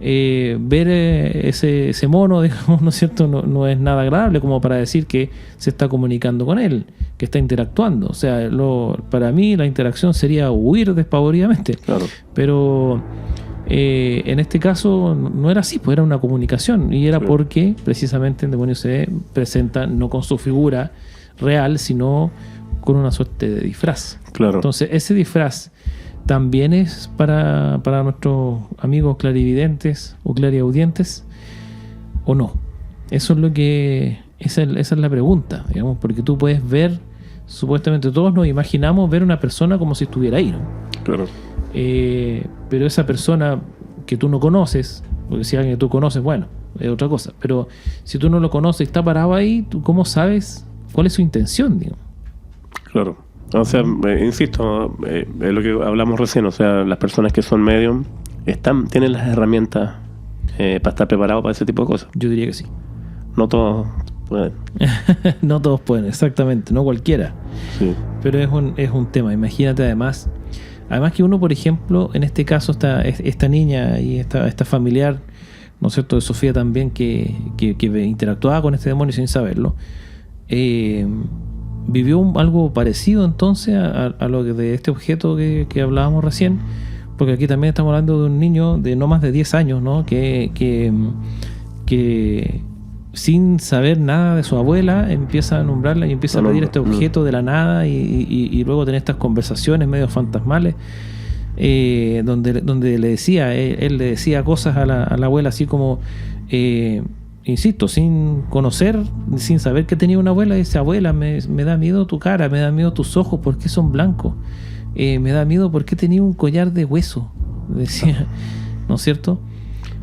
ver ese mono, digamos, ¿no es cierto? No es nada agradable como para decir que se está comunicando con él, que está interactuando. O sea, para mí la interacción sería huir despavoridamente. Claro. Pero en este caso no era así, pues era una comunicación, y era porque precisamente el demonio se presenta no con su figura real, sino con una suerte de disfraz. Claro. Entonces ese disfraz también es para nuestros amigos clarividentes o clariaudientes, ¿o no? Eso es lo que... Esa es la pregunta, digamos, porque tú puedes ver, supuestamente todos nos imaginamos ver una persona como si estuviera ahí, ¿no? Claro. Pero esa persona que tú no conoces, porque si alguien que tú conoces, bueno, es otra cosa, pero si tú no lo conoces y está parado ahí, ¿tú cómo sabes cuál es su intención, digamos? Claro. O sea, insisto, es lo que hablamos recién, o sea, las personas que son medium tienen las herramientas para estar preparados para ese tipo de cosas. Yo diría que sí. No todos pueden. No todos pueden, exactamente, no cualquiera. Sí. Pero es un tema. Imagínate además que uno, por ejemplo, en este caso esta niña y esta familiar, ¿no es cierto?, de Sofía también, que interactuaba con este demonio sin saberlo, vivió algo parecido entonces a lo de este objeto que hablábamos recién, porque aquí también estamos hablando de un niño de no más de 10 años, ¿no?, que sin saber nada de su abuela empieza a nombrarla y empieza a pedir este objeto de la nada, y luego tener estas conversaciones medio fantasmales, donde le decía, él le decía cosas a la abuela así como, insisto, sin conocer, sin saber que tenía una abuela, dice: abuela, me da miedo tu cara, me da miedo tus ojos, ¿por qué son blancos? Me da miedo porque tenía un collar de hueso, decía, ¿no es cierto?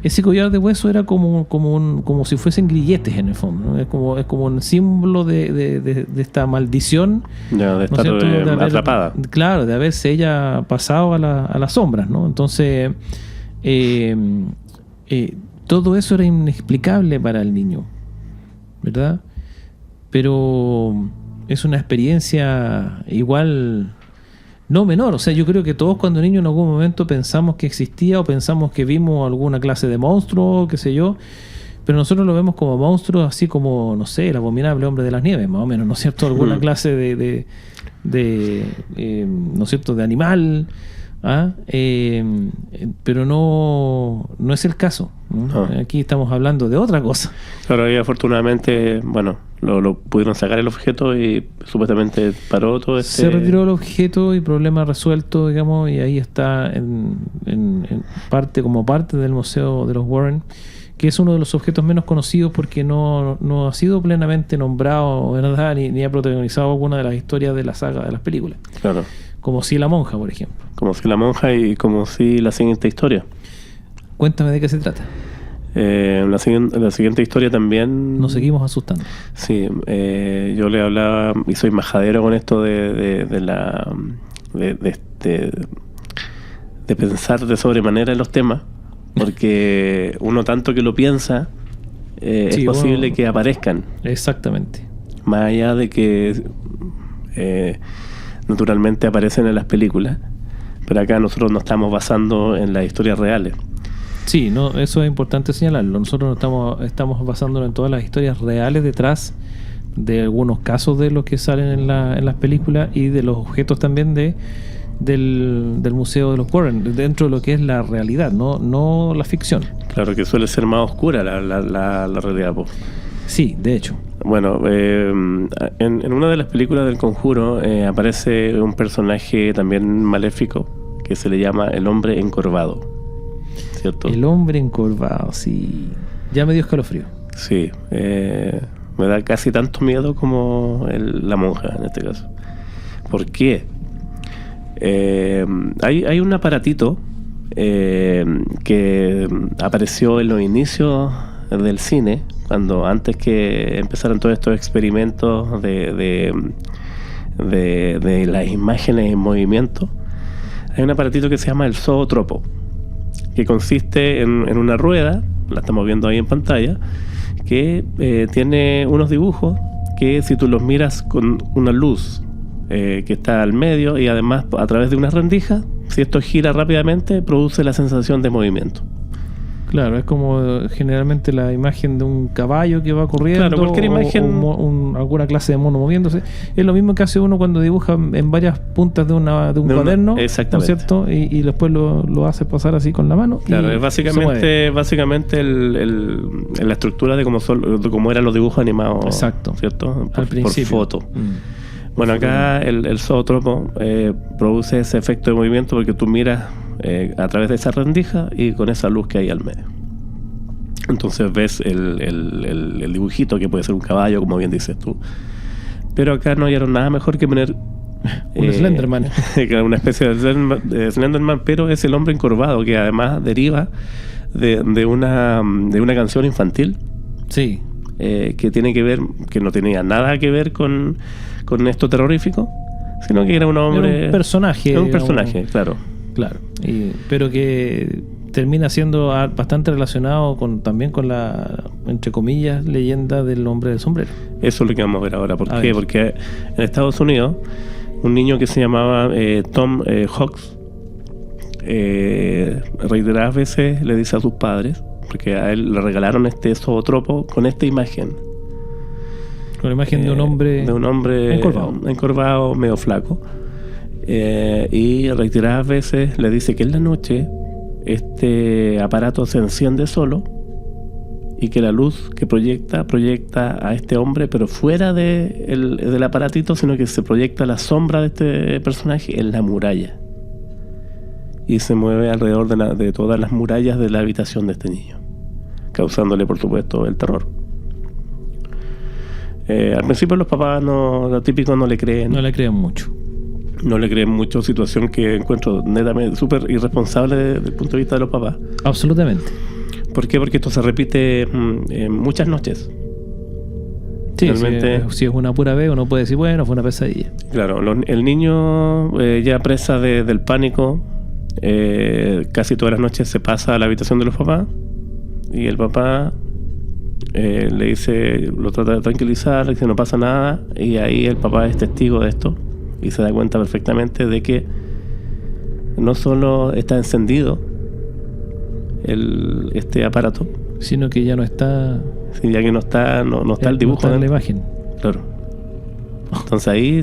Ese collar de hueso era como si fuesen grilletes en el fondo, ¿no? Es como un símbolo de esta maldición, ya, de estar, ¿no?, atrapada. Claro, de haberse ella pasado a las sombras, ¿no? Entonces, todo eso era inexplicable para el niño, ¿verdad? Pero es una experiencia igual no menor. O sea, yo creo que todos cuando niños en algún momento pensamos que existía o pensamos que vimos alguna clase de monstruo, qué sé yo, pero nosotros lo vemos como monstruos, así como, no sé, el abominable hombre de las nieves, más o menos, ¿no es cierto? Alguna clase de ¿no es cierto?, de animal, pero no es el caso, ¿no? No. Aquí estamos hablando de otra cosa. Claro, y afortunadamente, bueno, lo pudieron sacar el objeto y supuestamente paró todo este... Se retiró el objeto y problema resuelto, digamos, y ahí está en parte, como parte del Museo de los Warren, que es uno de los objetos menos conocidos porque no ha sido plenamente nombrado, ¿verdad? Ni ha protagonizado alguna de las historias de la saga de las películas. Claro, Como si la monja, por ejemplo. como si la monja y como si la siguiente historia. Cuéntame de qué se trata. La siguiente historia también... Nos seguimos asustando. Sí, yo le hablaba y soy majadero con esto de pensar de sobremanera en los temas, porque uno tanto que lo piensa, es Sí, posible bueno, que aparezcan, exactamente. más allá de que naturalmente aparecen en las películas, pero acá nosotros nos estamos basando en las historias reales. Sí, no, eso es importante señalarlo. Nosotros estamos basándonos en todas las historias reales detrás de algunos casos de los que salen en las películas y de los objetos también del Museo de los Warren, dentro de lo que es la realidad, no la ficción. Claro que suele ser más oscura la realidad, po. Sí, de hecho. Bueno, en una de las películas del Conjuro aparece un personaje también maléfico que se le llama el hombre encorvado, ¿cierto? El hombre encorvado, sí. Ya me dio escalofrío. Sí, me da casi tanto miedo como la monja en este caso. ¿Por qué? Hay un aparatito que apareció en los inicios del cine, antes que empezaran todos estos experimentos de las imágenes en movimiento. Hay un aparatito que se llama el zootropo, que consiste en una rueda, la estamos viendo ahí en pantalla, que tiene unos dibujos que si tú los miras con una luz que está al medio y además a través de unas rendijas, si esto gira rápidamente, produce la sensación de movimiento. Claro, es como generalmente la imagen de un caballo que va corriendo. Claro, cualquier imagen. Alguna clase de mono moviéndose. Es lo mismo que hace uno cuando dibuja en varias puntas de un cuaderno. Exactamente. ¿No es cierto? Y después lo hace pasar así con la mano. Claro, es básicamente la estructura de cómo eran los dibujos animados. Exacto. ¿Cierto? Al principio. Por foto. Bueno, acá el zootropo produce ese efecto de movimiento porque tú miras a través de esa rendija y con esa luz que hay al medio. Entonces ves el dibujito que puede ser un caballo, como bien dices tú. Pero acá no hallaron nada mejor que poner un Slenderman. una especie de Slenderman, pero es el hombre encorvado, que además deriva de una canción infantil. Sí. Que tiene que ver, que no tenía nada que ver con esto terrorífico, sino que era un hombre. Era un personaje. Era un personaje, claro. Claro. Pero que termina siendo bastante relacionado también con la, entre comillas, leyenda del hombre del sombrero. Eso es lo que vamos a ver ahora. ¿Por qué? Ver. Porque en Estados Unidos, un niño que se llamaba Tom Hawks, reiteradas veces le dice a sus padres, porque a él le regalaron este zootropo con esta imagen. Con la imagen de un hombre encorvado, medio flaco. Y reiteradas veces le dice que en la noche este aparato se enciende solo y que la luz que proyecta a este hombre, pero fuera del aparatito, sino que se proyecta la sombra de este personaje en la muralla y se mueve alrededor de todas las murallas de la habitación de este niño, causándole por supuesto el terror. Al principio los papás lo típico no le creen. No le creen mucho. No le creen mucho, situación que encuentro netamente súper irresponsable desde el punto de vista de los papás. Absolutamente. ¿Por qué? Porque esto se repite muchas noches. Sí, realmente, si es una pura vez, uno puede decir, bueno, fue una pesadilla. Claro, el niño ya presa del pánico, casi todas las noches se pasa a la habitación de los papás y el papá le dice, lo trata de tranquilizar, le dice no pasa nada, y ahí el papá es testigo de esto y se da cuenta perfectamente de que no solo está encendido este aparato, Sino que ya no está... ya que no está el dibujo no está en la de- imagen. Claro. Entonces ahí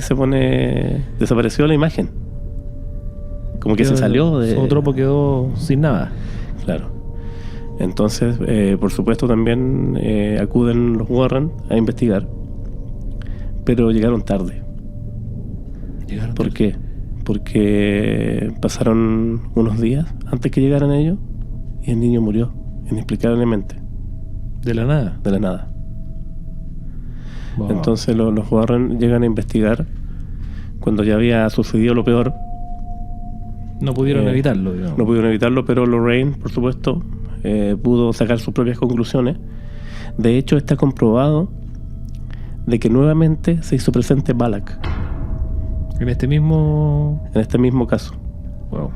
desapareció la imagen. Como que se salió de... Zootropo quedó sin nada. Claro. Entonces, por supuesto, también acuden los Warren a investigar. Pero llegaron tarde. Llegaron ¿Por qué? Porque pasaron unos días antes que llegaran ellos y el niño murió inexplicablemente, de la nada. de la nada. Wow. Entonces los Warren llegan a investigar cuando ya había sucedido lo peor. No pudieron evitarlo, digamos. No pudieron evitarlo, pero Lorraine, por supuesto, pudo sacar sus propias conclusiones. De hecho, está comprobado de que nuevamente se hizo presente Balak En este mismo... en este mismo caso. Wow.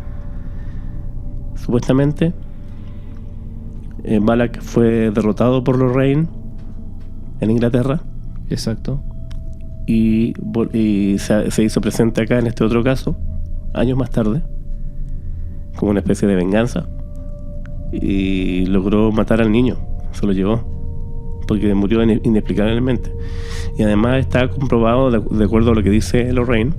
Supuestamente, Balak fue derrotado por Lorraine en Inglaterra Exacto. y se hizo presente acá en este otro caso, años más tarde, como una especie de venganza, y logró matar al niño, se lo llevó, porque murió inexplicablemente. Y además está comprobado, de acuerdo a lo que dice Lorraine,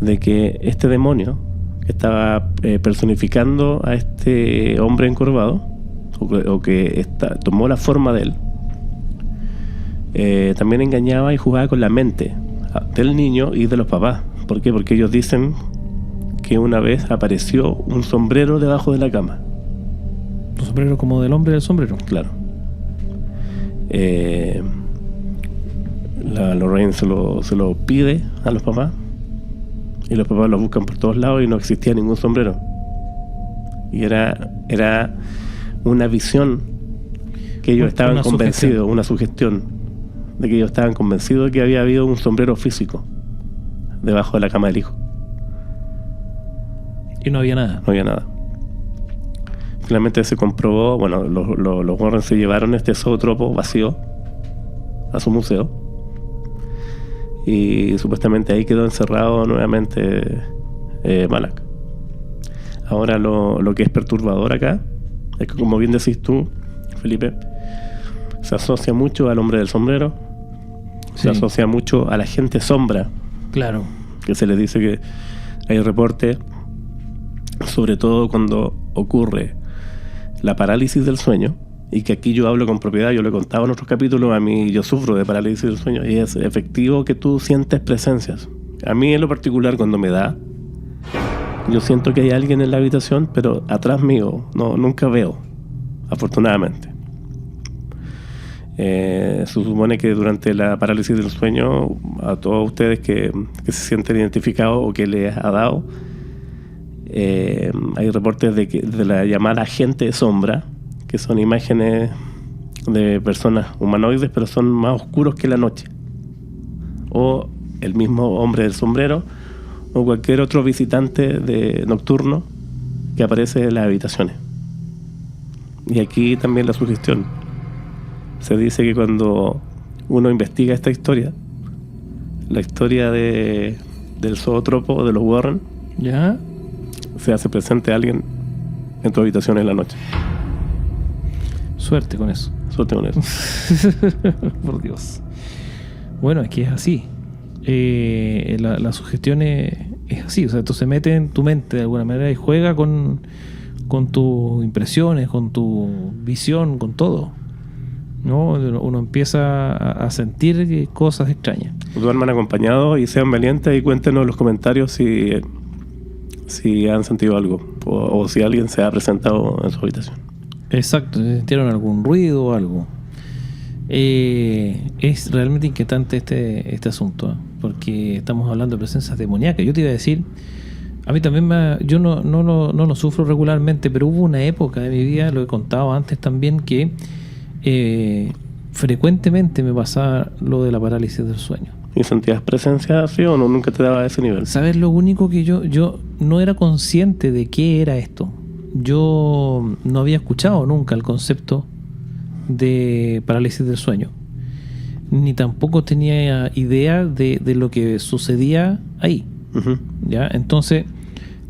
de que este demonio que estaba personificando a este hombre encorvado, o que tomó la forma de él, también engañaba y jugaba con la mente del niño y de los papás. ¿Por qué? Porque ellos dicen que una vez apareció un sombrero debajo de la cama. Un sombrero como del hombre del sombrero. Claro. La Lorraine se lo pide a los papás y los papás lo buscan por todos lados y no existía ningún sombrero. Y era una visión que ellos estaban Una convencidos, una sugestión de que ellos estaban convencidos de que había habido un sombrero físico debajo de la cama del hijo. Y no había nada. No había nada. Finalmente se comprobó, bueno, los Warren se llevaron este zootropo vacío a su museo y supuestamente ahí quedó encerrado nuevamente Balak. Ahora lo que es perturbador acá es que, como bien decís tú, Felipe, se asocia mucho al hombre del sombrero, Sí. se asocia mucho a la gente sombra, Claro. que se les dice que hay reportes, sobre todo cuando ocurre la parálisis del sueño, y que aquí yo hablo con propiedad, yo lo he contado en otros capítulos, a mí yo sufro de parálisis del sueño y es efectivo que tú sientes presencias. A mí en lo particular cuando me da, yo siento que hay alguien en la habitación, pero atrás mío nunca veo, afortunadamente. Se supone que durante la parálisis del sueño, a todos ustedes que se sienten identificados o que les ha dado, hay reportes de la llamada gente sombra, que son imágenes de personas humanoides, pero son más oscuros que la noche. O el mismo hombre del sombrero, o cualquier otro visitante nocturno que aparece en las habitaciones. Y aquí también la sugestión. Se dice que cuando uno investiga esta historia, la historia del zootropo de los Warren, ¿Ya? se hace presente alguien en tu habitación en la noche. Suerte con eso. Suerte con eso. Por Dios. Bueno, es que es así. La sugestión es así. O sea, esto se mete en tu mente de alguna manera y juega con tus impresiones, con tu visión, con todo. ¿No? Uno empieza a sentir cosas extrañas. Duerman acompañados y sean valientes y cuéntenos en los comentarios si han sentido algo o si alguien se ha presentado en su habitación. Exacto, si sintieron algún ruido o algo. Es realmente inquietante este asunto, ¿eh? Porque estamos hablando de presencias demoníacas. Yo te iba a decir, a mí también yo no lo sufro regularmente, pero hubo una época de mi vida, lo he contado antes también, que frecuentemente me pasaba lo de la parálisis del sueño. ¿Y sentías presencia así o no? Nunca te daba ese nivel. ¿Sabes? Lo único que yo no era consciente de qué era esto. Yo no había escuchado nunca el concepto de parálisis del sueño, ni tampoco tenía idea de lo que sucedía ahí. ¿Ya? Entonces,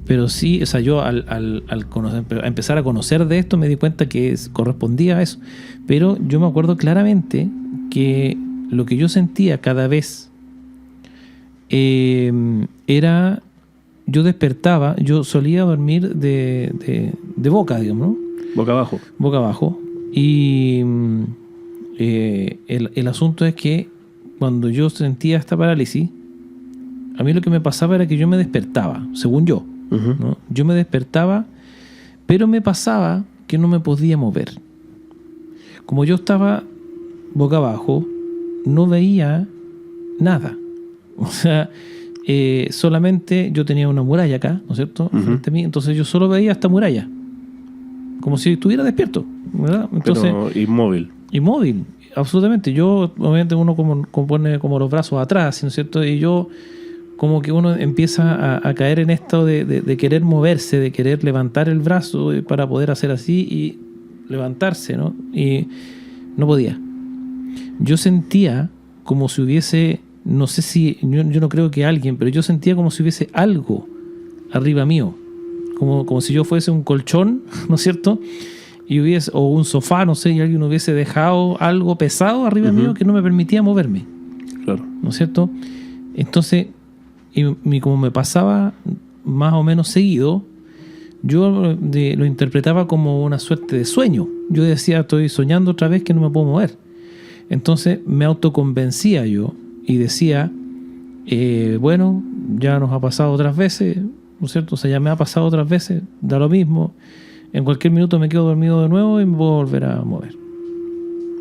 pero sí, o sea, yo al a empezar a conocer de esto me di cuenta que correspondía a eso. Pero yo me acuerdo claramente que lo que yo sentía cada vez era, yo despertaba, yo solía dormir de boca, digamos, ¿no? Boca abajo. Boca abajo. Y el asunto es que cuando yo sentía esta parálisis, a mí lo que me pasaba era que yo me despertaba, según yo, ¿no? Yo me despertaba, pero me pasaba que no me podía mover. Como yo estaba boca abajo, no veía nada. O sea, solamente yo tenía una muralla acá, ¿no es cierto? Frente a mí, entonces yo solo veía esta muralla, como si estuviera despierto, ¿verdad? Entonces, pero inmóvil. Inmóvil, absolutamente. Yo, obviamente, uno pone como los brazos atrás, ¿no es cierto? Y yo, como que uno empieza a caer en esto de querer moverse, de querer levantar el brazo para poder hacer así y levantarse, ¿no? Y no podía. Yo sentía como si hubiese, no sé si, yo no creo que alguien, pero yo sentía como si hubiese algo arriba mío, como si yo fuese un colchón, ¿no es cierto? Y hubiese, o un sofá, no sé, y alguien hubiese dejado algo pesado arriba mío que no me permitía moverme. Claro. ¿No es cierto? Entonces, y como me pasaba más o menos seguido, yo lo interpretaba como una suerte de sueño. Yo decía, estoy soñando otra vez que no me puedo mover. Entonces me autoconvencía yo y decía, bueno, ya nos ha pasado otras veces, ¿no es cierto? O sea, ya me ha pasado otras veces, da lo mismo. En cualquier minuto me quedo dormido de nuevo y me puedo volver a mover.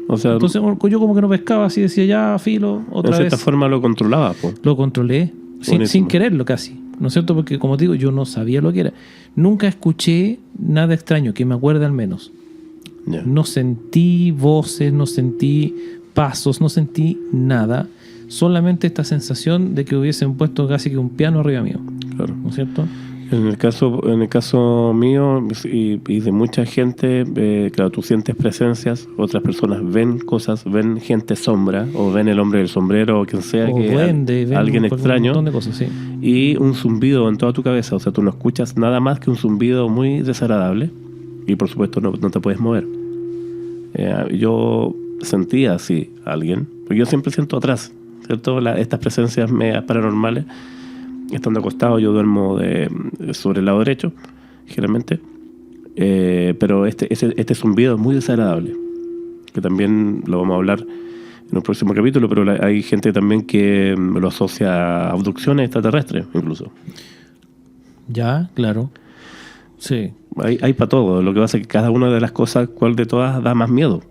O sea, entonces yo como que no pescaba, así decía, ya, filo, otra vez. De cierta forma lo controlaba, po. Lo controlé, sin quererlo casi, ¿no es cierto? Porque como te digo, yo no sabía lo que era. Nunca escuché nada extraño, que me acuerde al menos. Yeah. No sentí voces, no sentí pasos, no sentí nada. Solamente esta sensación de que hubiesen puesto casi que un piano arriba mío. Claro. ¿No es cierto? En el caso mío y de mucha gente, claro, tú sientes presencias, otras personas ven cosas, ven gente sombra, o ven el hombre del sombrero, o quien sea, O que duende, alguien ven extraño, un montón de cosas, sí. y un zumbido en toda tu cabeza. O sea, tú no escuchas nada más que un zumbido muy desagradable, y por supuesto no te puedes mover. Yo sentía así a alguien, porque yo siempre siento atrás, ¿cierto? Estas presencias medias paranormales. Estando acostado, yo duermo sobre el lado derecho, generalmente. Pero este zumbido es muy desagradable, que también lo vamos a hablar en un próximo capítulo, pero hay gente también que lo asocia a abducciones extraterrestres, incluso. Ya, claro. Sí. Hay para todo. Lo que pasa es que cada una de las cosas, ¿cuál de todas da más miedo?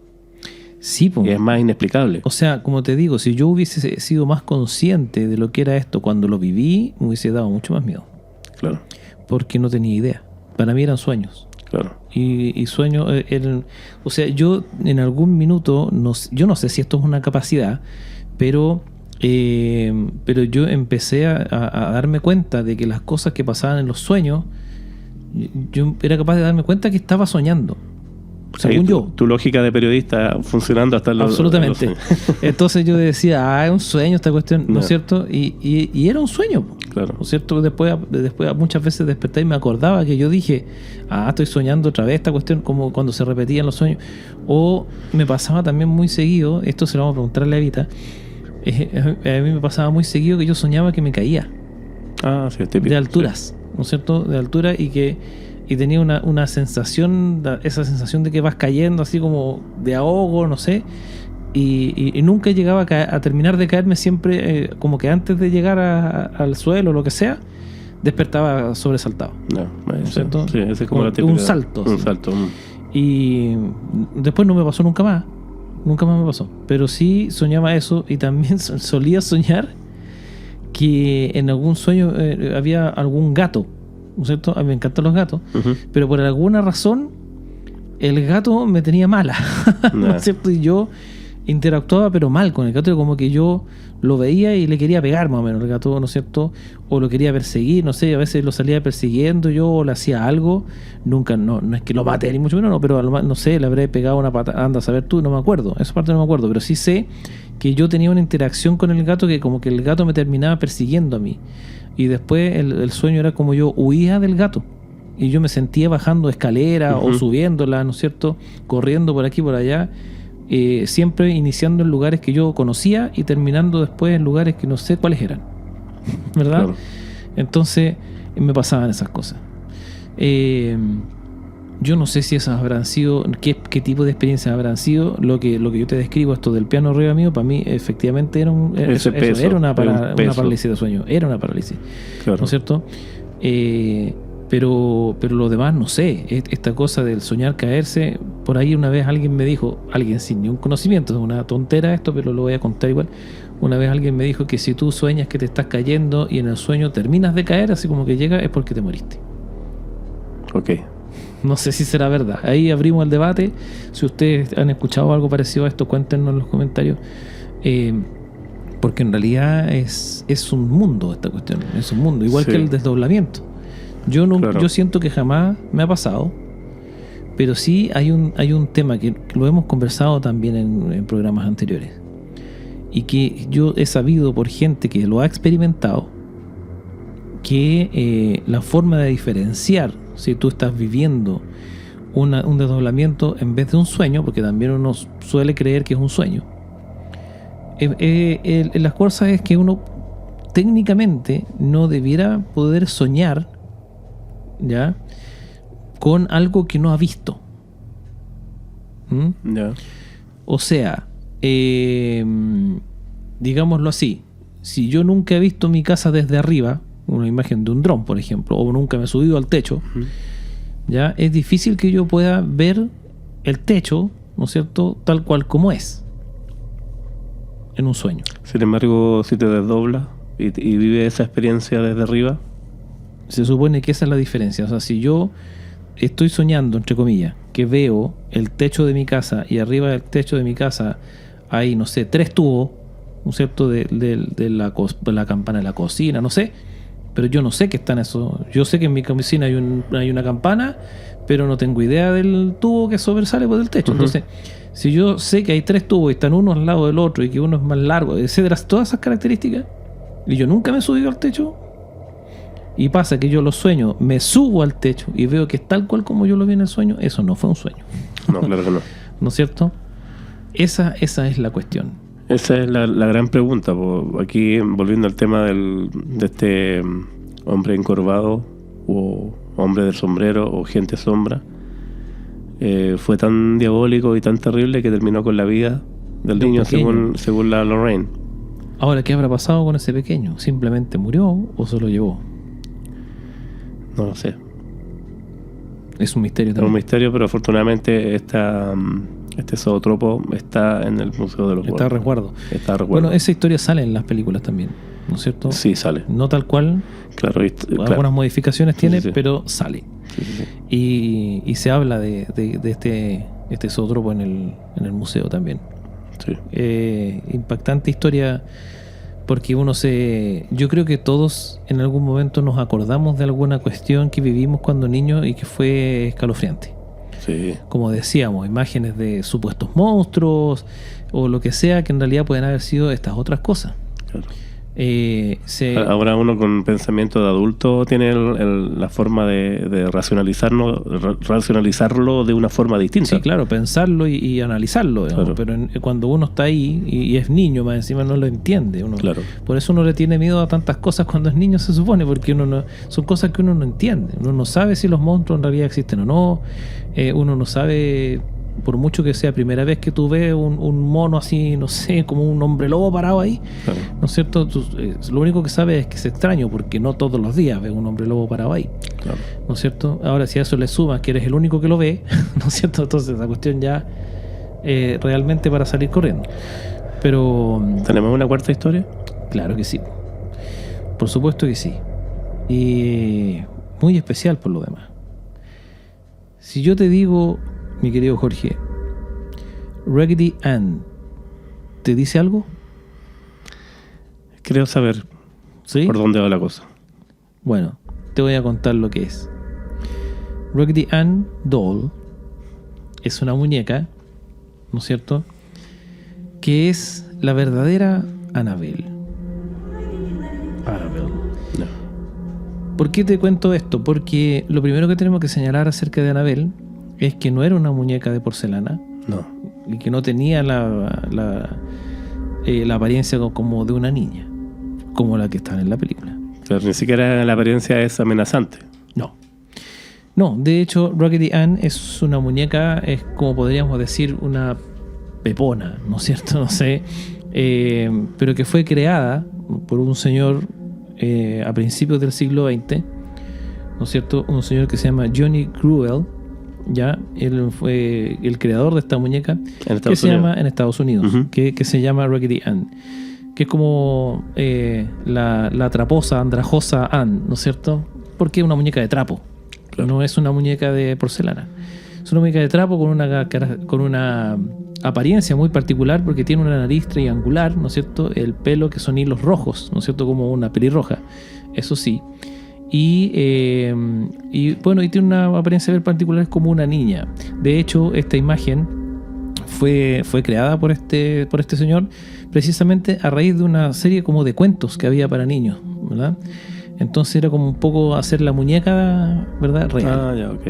Sí, Y es más inexplicable. O sea, como te digo, si yo hubiese sido más consciente de lo que era esto cuando lo viví, me hubiese dado mucho más miedo. Claro. Porque no tenía idea. Para mí eran sueños. Claro. Y sueños eran... O sea, yo en algún minuto, yo no sé si esto es una capacidad, pero yo empecé a darme cuenta de que las cosas que pasaban en los sueños, yo era capaz de darme cuenta que estaba soñando. Según yo. Tu lógica de periodista funcionando hasta los... Absolutamente. Entonces yo decía, es un sueño esta cuestión, ¿no es cierto? Y era un sueño, claro. ¿no es cierto? Después muchas veces desperté y me acordaba que yo dije, estoy soñando otra vez esta cuestión, como cuando se repetían los sueños. O me pasaba también muy seguido, esto se lo vamos a preguntar a Levita, a mí me pasaba muy seguido que yo soñaba que me caía. Sí, es típico. De alturas, ¿no es cierto? De altura y tenía una sensación, esa sensación de que vas cayendo así como de ahogo, no sé, y nunca llegaba a terminar de caerme, siempre como que antes de llegar al suelo o lo que sea, despertaba sobresaltado. ¿No es cierto? Sí, ese es como la típica, un salto. Un salto. Y después no me pasó nunca más me pasó, pero sí soñaba eso y también solía soñar que en algún sueño había algún gato, ¿no es cierto? A mí me encantan los gatos, pero por alguna razón el gato me tenía mala, ¿no es cierto? Y yo interactuaba pero mal con el gato, como que yo lo veía y le quería pegar más o menos el gato, ¿no es cierto? O lo quería perseguir, no sé, a veces lo salía persiguiendo yo o le hacía algo, nunca, no es que lo maté ni mucho menos, no, pero no sé, le habré pegado una pata, anda a saber tú, no me acuerdo, esa parte no me acuerdo, pero sí sé que yo tenía una interacción con el gato que como que el gato me terminaba persiguiendo a mí, y después el sueño era como yo huía del gato. Y yo me sentía bajando escaleras o subiéndola, ¿no es cierto? Corriendo por aquí, por allá. Siempre iniciando en lugares que yo conocía y terminando después en lugares que no sé cuáles eran. ¿Verdad? Claro. Entonces me pasaban esas cosas. Yo no sé si esas habrán sido, qué tipo de experiencias habrán sido. Lo que yo te describo, esto del piano arriba mío, para mí efectivamente era era una parálisis de sueño. Era una parálisis. Claro. ¿No es cierto? Pero lo demás no sé, esta cosa del soñar caerse, por ahí una vez alguien me dijo, alguien sin ningún conocimiento, es una tontera esto, pero lo voy a contar igual. Una vez alguien me dijo que si tú sueñas que te estás cayendo y en el sueño terminas de caer, así como que llega, es porque te moriste. Ok. No sé si será verdad. Ahí abrimos el debate. Si ustedes han escuchado algo parecido a esto, cuéntenos en los comentarios. Porque en realidad es un mundo esta cuestión, es un mundo, igual Sí. que el desdoblamiento. Yo siento que jamás me ha pasado, pero sí hay un tema que lo hemos conversado también en programas anteriores y que yo he sabido por gente que lo ha experimentado que la forma de diferenciar si tú estás viviendo un desdoblamiento en vez de un sueño, porque también uno suele creer que es un sueño, las cosas es que uno técnicamente no debiera poder soñar, ¿ya?, con algo que no ha visto. Ya. O sea, digámoslo así, si yo nunca he visto mi casa desde arriba, una imagen de un dron, por ejemplo, o nunca me he subido al techo, ya es difícil que yo pueda ver el techo, ¿no es cierto?, tal cual como es en un sueño. Sin embargo, si te desdoblas y vives esa experiencia desde arriba, Se supone que esa es la diferencia. O sea, si yo estoy soñando, entre comillas, que veo el techo de mi casa y arriba del techo de mi casa hay, no sé, 3 tubos, ¿no es cierto?, de la campana de la cocina, no sé, pero yo no sé qué están esos. Yo sé que en mi cocina hay una campana, pero no tengo idea del tubo que sobresale por el techo. Entonces, si yo sé que hay 3 tubos y están uno al lado del otro y que uno es más largo, etcétera, todas esas características, y yo nunca me he subido al techo, y pasa que yo lo sueño, me subo al techo y veo que es tal cual como yo lo vi en el sueño, eso no fue un sueño. no, claro que no. ¿No es cierto? Esa es la cuestión. Esa es la gran pregunta. Aquí, volviendo al tema de este hombre encorvado o hombre del sombrero o gente sombra, fue tan diabólico y tan terrible que terminó con la vida del De un niño, pequeño. según la Lorraine. Ahora, ¿qué habrá pasado con ese pequeño? ¿Simplemente murió o se lo llevó? No lo sé. Es un misterio Es un también. misterio, pero afortunadamente este zootropo está en el Museo de los Está a Muertos. resguardo. Está a resguardo. Bueno, esa historia sale en las películas también, ¿no es cierto? Sí, sale. No tal cual, Claro, algunas modificaciones tiene, sí. pero sale. Sí, sí, sí. Y se habla de este zootropo en el museo también. Sí. Impactante historia, porque yo creo que todos en algún momento nos acordamos de alguna cuestión que vivimos cuando niños y que fue escalofriante. Sí. Como decíamos, imágenes de supuestos monstruos o lo que sea, que en realidad pueden haber sido estas otras cosas. Claro. Ahora uno con pensamiento de adulto tiene la forma de racionalizarlo de una forma distinta. Sí, claro, pensarlo y analizarlo, digamos, Claro. pero cuando uno está ahí y es niño, más encima no lo entiende. Claro. Por eso uno le tiene miedo a tantas cosas cuando es niño, se supone, porque son cosas que uno no entiende. Uno no sabe si los monstruos en realidad existen o no. Uno no sabe, por mucho que sea primera vez que tú ves un mono así, no sé, como un hombre lobo parado ahí, Claro. ¿no es cierto? Lo único que sabes es que es extraño, porque no todos los días ves un hombre lobo parado ahí, Claro. ¿no es cierto? Ahora, si a eso le sumas que eres el único que lo ve, ¿no es cierto? Entonces la cuestión ya realmente para salir corriendo. Pero ¿Tenemos una cuarta historia? claro que sí, por supuesto que sí, y muy especial por lo demás. Si yo te digo, mi querido Jorge, Raggedy Ann, ¿Te dice algo? Creo saber ¿Sí? por dónde va la cosa. Bueno, te voy a contar lo que es. Raggedy Ann Doll es una muñeca, ¿no es cierto?, que es la verdadera Annabelle. No. ¿Por qué te cuento esto? Porque lo primero que tenemos que señalar acerca de Annabelle es que no era una muñeca de porcelana No. y que no tenía la apariencia como de una niña, como la que está en la película. Pero ni siquiera la apariencia es amenazante. No, de hecho, Raggedy Ann es una muñeca, es como podríamos decir una pepona, ¿no es cierto? No sé, pero que fue creada por un señor a principios del siglo XX, ¿no es cierto? Un señor que se llama Johnny Gruelle, ¿ya? Él fue el creador de esta muñeca, en Estados Unidos, Uh-huh. que se llama Raggedy Ann, que es como la traposa, andrajosa Ann, ¿no es cierto? Porque es una muñeca de trapo. Claro. No es una muñeca de porcelana. Es una muñeca de trapo con una apariencia muy particular porque tiene una nariz triangular, ¿no es cierto? El pelo que son hilos rojos, ¿no es cierto? Como una pelirroja, eso sí. Y bueno, y tiene una apariencia muy particular, es como una niña. De hecho, esta imagen fue creada por este señor precisamente a raíz de una serie como de cuentos que había para niños, ¿verdad? Entonces era como un poco hacer la muñeca, ¿verdad? Real. Ah, ya, ok.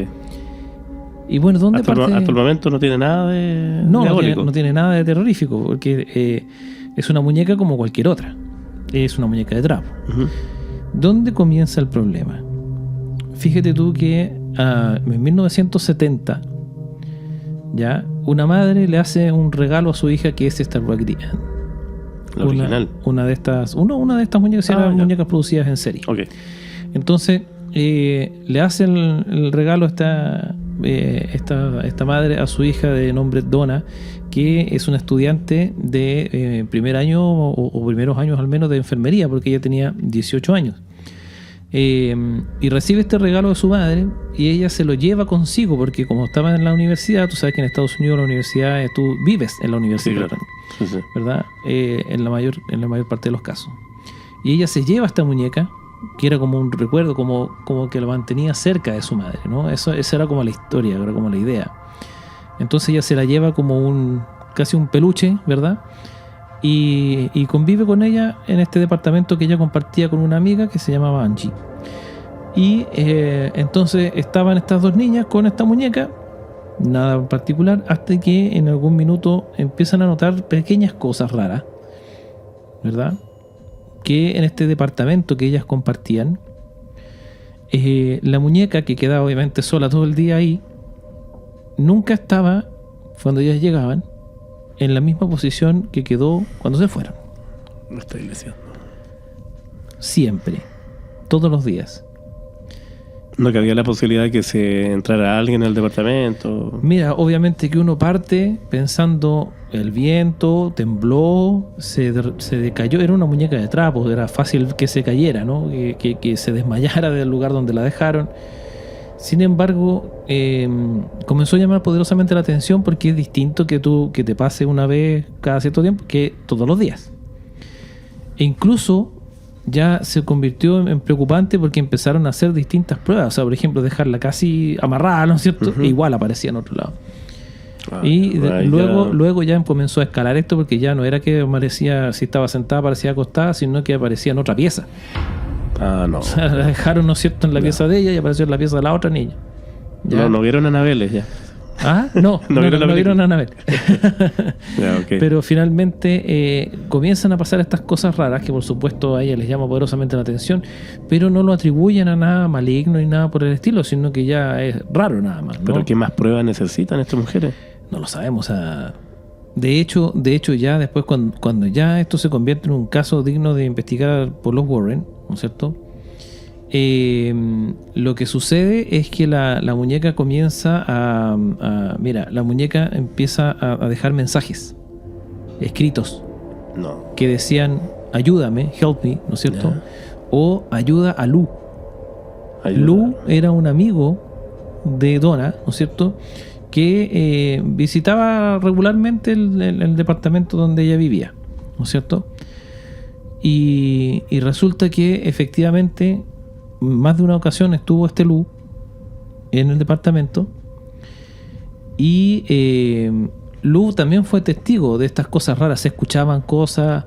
Y bueno, ¿dónde Hasta parte? el momento no tiene nada de No diabólico. tiene nada de terrorífico, porque es una muñeca como cualquier otra. Es una muñeca de trapo. Ujú. ¿Dónde comienza el problema? Fíjate tú que en 1970, ya, una madre le hace un regalo a su hija que es esta Raggedy Ann. La original. Una de estas muñecas eran ya. muñecas producidas en serie. Ok. Entonces le hace el regalo esta madre a su hija de nombre Donna, que es una estudiante de primer año o primeros años al menos de enfermería, porque ella tenía 18 años. Y recibe este regalo de su madre y ella se lo lleva consigo, porque como estaba en la universidad, tú sabes que en Estados Unidos la universidad, tú vives en la Sí, universidad, claro. Sí, sí. ¿verdad? En la mayor parte de los casos. Y ella se lleva esta muñeca, que era como un recuerdo, como que la mantenía cerca de su madre, ¿no? Esa era como la historia, era como la idea. Entonces ella se la lleva como casi un peluche, ¿verdad? Y convive con ella en este departamento que ella compartía con una amiga que se llamaba Angie. Y entonces estaban estas dos niñas con esta muñeca, nada en particular, hasta que en algún minuto empiezan a notar pequeñas cosas raras, ¿verdad? Que en este departamento que ellas compartían, la muñeca, que quedaba obviamente sola todo el día ahí, nunca estaba, cuando ellas llegaban, en la misma posición que quedó cuando se fueron. No estoy diciendo. Siempre, todos los días. No cabía la posibilidad de que se entrara alguien en el departamento. Mira, obviamente que uno parte pensando el viento, tembló, se decayó, era una muñeca de trapo, era fácil que se cayera, ¿no? Que se desmayara del lugar donde la dejaron. Sin embargo, comenzó a llamar poderosamente la atención porque es distinto que te pase una vez cada cierto tiempo que todos los días. E incluso ya se convirtió en preocupante porque empezaron a hacer distintas pruebas. O sea, por ejemplo, dejarla casi amarrada, ¿no es cierto? Uh-huh. E igual aparecía en otro lado. Y Luego ya comenzó a escalar esto porque ya no era que aparecía, si estaba sentada, aparecía acostada, sino que aparecía en otra pieza. no. O sea, la dejaron, ¿no es cierto?, en la pieza de ella y apareció en la pieza de la otra niña. ¿Ya? No vieron a Anabel ya. Ah, no vieron a Annabelle. Ya, okay. Pero finalmente comienzan a pasar estas cosas raras que por supuesto a ella les llama poderosamente la atención, pero no lo atribuyen a nada maligno ni nada por el estilo, sino que ya es raro nada más, ¿no? ¿Pero qué más pruebas necesitan estas mujeres? No lo sabemos. De hecho ya después cuando ya esto se convierte en un caso digno de investigar por los Warren, ¿no es cierto? Lo que sucede es que la muñeca comienza la muñeca empieza a dejar mensajes escritos No. que decían ayúdame, help me, ¿no es cierto? Ya. O ayuda a Lou. Ayuda. Lou era un amigo de Donna, ¿no es cierto?, que visitaba regularmente el departamento donde ella vivía, ¿no es cierto? Y resulta que efectivamente más de una ocasión estuvo Lu en el departamento y Lu también fue testigo de estas cosas raras. Se escuchaban cosas,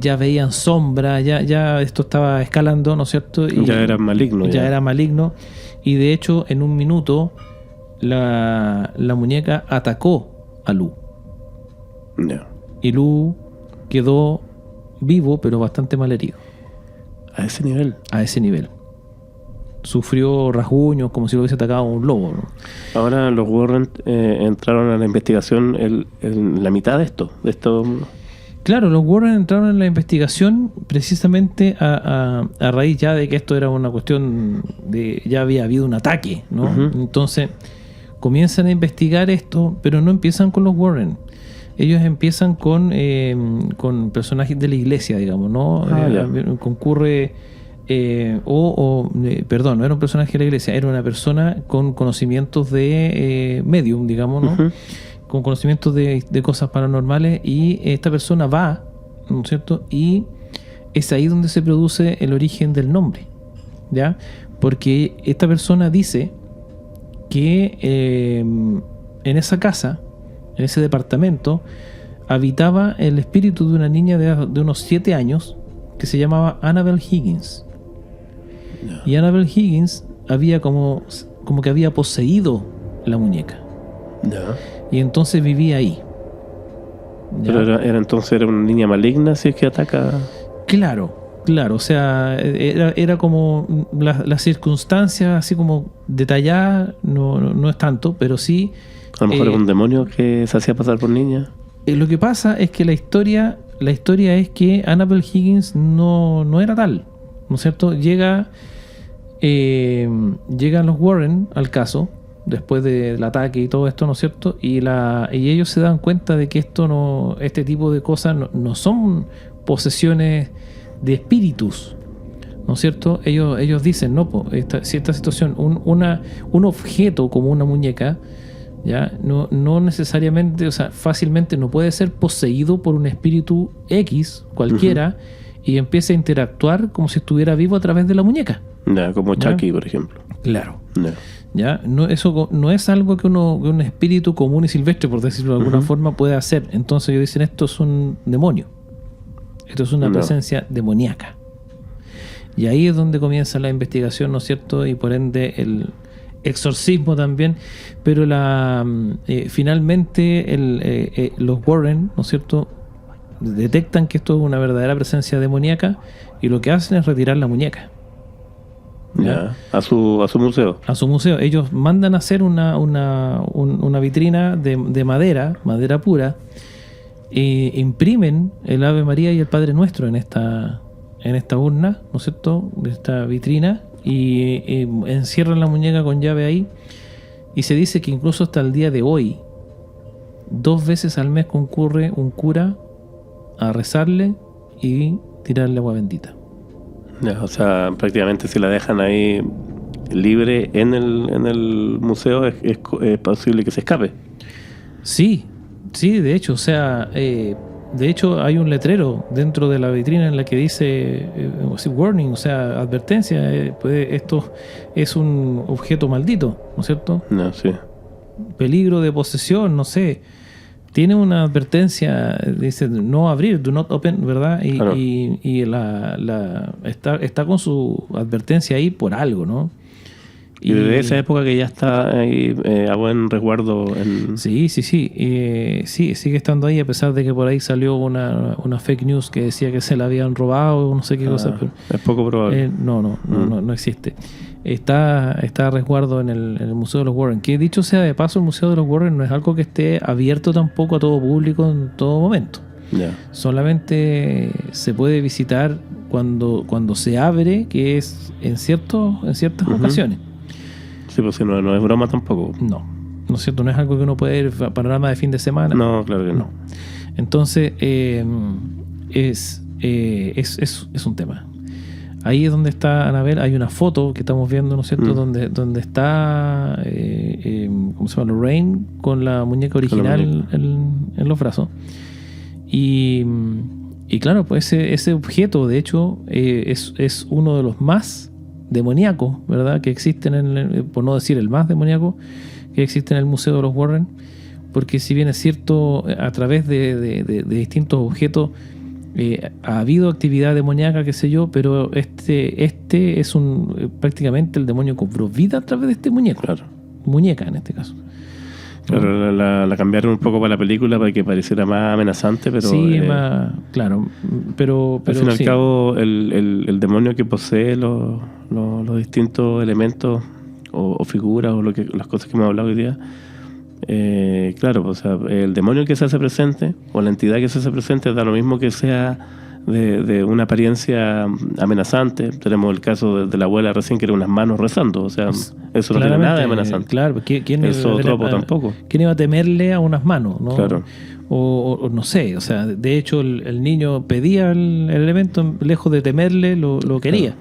ya veían sombras, ya esto estaba escalando, ¿no es cierto? Y ya era maligno. Ya era maligno. Y de hecho, en un minuto, la muñeca atacó a Lu. Ya. Y Lu quedó vivo, pero bastante mal herido. A ese nivel. A ese nivel. Sufrió rasguños como si lo hubiese atacado un lobo, ¿no? Ahora los Warren entraron a la investigación en la mitad de esto. Claro, los Warren entraron en la investigación precisamente a raíz ya de que esto era una cuestión de... Ya había habido un ataque, ¿no? Uh-huh. Entonces comienzan a investigar esto, pero no empiezan con los Warren. Ellos empiezan con personajes de la iglesia, digamos, ¿no? Concurre... perdón, no era un personaje de la iglesia, era una persona con conocimientos de medium, digamos, ¿no? Uh-huh. Con conocimientos de cosas paranormales, y esta persona va, ¿no es cierto? Y es ahí donde se produce el origen del nombre, ¿ya? Porque esta persona dice que en esa casa, en ese departamento, habitaba el espíritu de una niña de unos 7 años que se llamaba Annabelle Higgins. No. Y Annabelle Higgins había como que había poseído la muñeca. No. Y entonces vivía ahí. ¿Ya? Pero era una niña maligna, si es que ataca. Claro, o sea, era como las circunstancias así como detalladas, no es tanto, pero sí. A lo mejor era un demonio que se hacía pasar por niña. Lo que pasa es que la historia es que Annabelle Higgins no era tal, ¿no es cierto? Llegan los Warren al caso después del ataque y todo esto, ¿no es cierto? Y ellos se dan cuenta de que este tipo de cosas no son posesiones de espíritus, ¿no es cierto? Ellos dicen, si esta situación, un objeto como una muñeca, ya no necesariamente, o sea, fácilmente no puede ser poseído por un espíritu X cualquiera. Uh-huh. Y empieza a interactuar como si estuviera vivo a través de la muñeca. Ya, como Chucky, por ejemplo. Claro. Ya, eso no es algo que un espíritu común y silvestre, por decirlo de alguna forma, puede hacer. Entonces ellos dicen, esto es un demonio. Esto es una presencia demoníaca. Y ahí es donde comienza la investigación, ¿no es cierto? Y por ende el exorcismo también. Pero finalmente los Warren, ¿no es cierto?, detectan que esto es una verdadera presencia demoníaca, y lo que hacen es retirar la muñeca. ¿Ya? A su museo. A su museo. Ellos mandan a hacer una vitrina de madera pura, e imprimen el Ave María y el Padre Nuestro en esta urna, ¿no es cierto?, de esta vitrina, y encierran la muñeca con llave ahí, y se dice que incluso hasta el día de hoy 2 veces al mes concurre un cura a rezarle y tirarle agua bendita. Ya, o sea, prácticamente si la dejan ahí libre en el museo es posible que se escape. Sí, de hecho, o sea, de hecho hay un letrero dentro de la vitrina en la que dice warning, o sea, advertencia, esto es un objeto maldito, ¿no es cierto? No, sí. Peligro de posesión, no sé. Tiene una advertencia, dice no abrir, do not open, ¿verdad? Y, claro. y está con su advertencia ahí por algo, ¿no? Y desde esa época que ya está ahí a buen resguardo. Sí, sigue estando ahí, a pesar de que por ahí salió una fake news que decía que se la habían robado, no sé qué cosa. Pero, es poco probable. No existe. Está a resguardo en el Museo de los Warren. Que dicho sea de paso, el Museo de los Warren no es algo que esté abierto tampoco a todo público en todo momento. Yeah. Solamente se puede visitar cuando se abre, que es en ciertas ocasiones. Sí, pues no es broma tampoco. No es cierto, no es algo que uno puede ir panorama de fin de semana. No, claro que no. Entonces es un tema. Ahí es donde está Annabelle. Hay una foto que estamos viendo, ¿no es cierto? Donde está ¿cómo se llama? Lorraine con la muñeca original en los brazos. Y claro, pues ese objeto, de hecho, es uno de los más demoníacos, ¿verdad? Que existen, por no decir el más demoníaco, que existe en el Museo de los Warren. Porque si bien es cierto, a través de distintos objetos ha habido actividad demoníaca, qué sé yo, pero este es prácticamente el demonio cobró vida a través de este muñeco. Claro. Muñeca en este caso. Claro, la cambiaron un poco para la película para que pareciera más amenazante, pero... Sí, más... Claro, pero al fin y al sí. cabo, el demonio que posee los distintos elementos o figuras o las cosas que hemos hablado hoy día, claro, o sea, el demonio que se hace presente o la entidad que se hace presente da lo mismo que sea de una apariencia amenazante. Tenemos el caso de la abuela recién, que era unas manos rezando, o sea, eso no tiene nada de amenazante. Claro, ¿quién Eso tropo tampoco. ¿Quién iba a temerle a unas manos? ¿No? Claro. O no sé, o sea, de hecho el niño pedía el elemento, lejos de temerle, lo quería.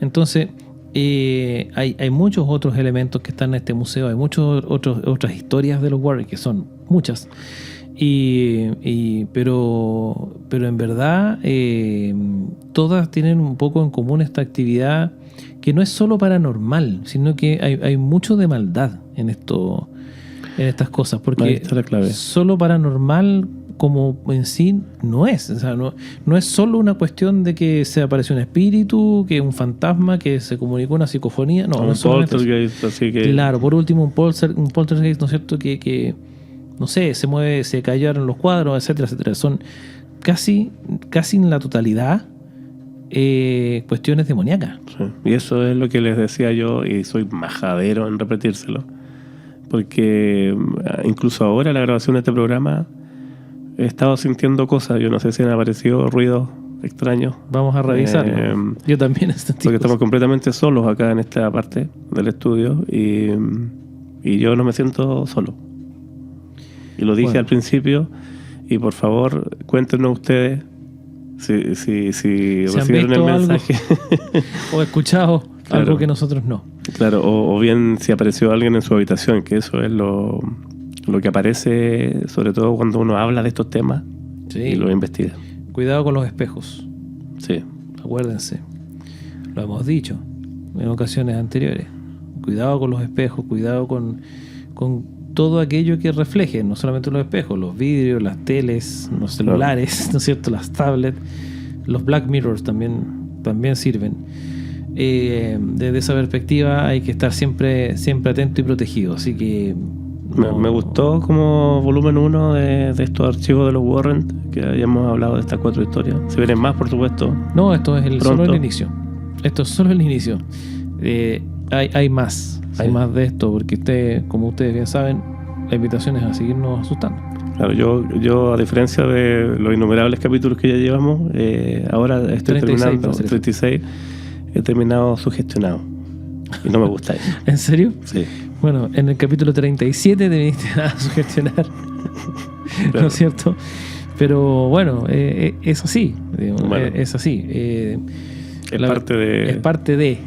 Entonces, hay muchos otros elementos que están en este museo, hay muchas otras historias de los Warren, que son muchas. Pero en verdad todas tienen un poco en común esta actividad que no es solo paranormal, sino que hay mucho de maldad en estas cosas, porque ahí está la clave. Solo paranormal como en sí no es, o sea, no es solo una cuestión de que se apareció un espíritu, que un fantasma, que se comunicó una psicofonía, no es solamente eso. Poltergeist, así que... Claro, por último un poltergeist, ¿no es cierto? Que no sé, se mueve, se cayeron los cuadros, etcétera, etcétera. Son casi en la totalidad cuestiones demoníacas. Sí. Y eso es lo que les decía yo, y soy majadero en repetírselo, porque incluso ahora, la grabación de este programa, he estado sintiendo cosas. Yo no sé si han aparecido ruidos extraños. Vamos a revisarlo. Yo también sentí porque estamos completamente solos acá en esta parte del estudio, y yo no me siento solo. Y lo dije al principio, y por favor, cuéntenos ustedes si recibieron el mensaje. O escuchado claro, algo que nosotros no. Claro, o bien si apareció alguien en su habitación, que eso es lo que aparece, sobre todo cuando uno habla de estos temas, sí, y lo investiga. Cuidado con los espejos. Sí. Acuérdense, lo hemos dicho en ocasiones anteriores. Cuidado con los espejos, cuidado con todo aquello que refleje, no solamente los espejos, los vidrios, las teles, los celulares, ¿no es cierto? Las tablets, los black mirrors también sirven. Desde esa perspectiva hay que estar siempre atento y protegido, así que... Me gustó como volumen 1 de estos archivos de los Warren, que hayamos hablado de estas 4 historias. Se vienen más, por supuesto. No, esto es solo el inicio. Esto es solo el inicio. Hay más. Sí. Hay más de esto, porque como ustedes bien saben, la invitación es a seguirnos asustando. Claro, yo a diferencia de los innumerables capítulos que ya llevamos, ahora estoy 36, terminando 36, he terminado sugestionado. Y no me gusta eso. ¿En serio? Sí. Bueno, en el capítulo 37 te viniste a sugestionar. Claro. ¿No es cierto? Pero bueno, es así. Digamos, bueno, es así. Es parte de.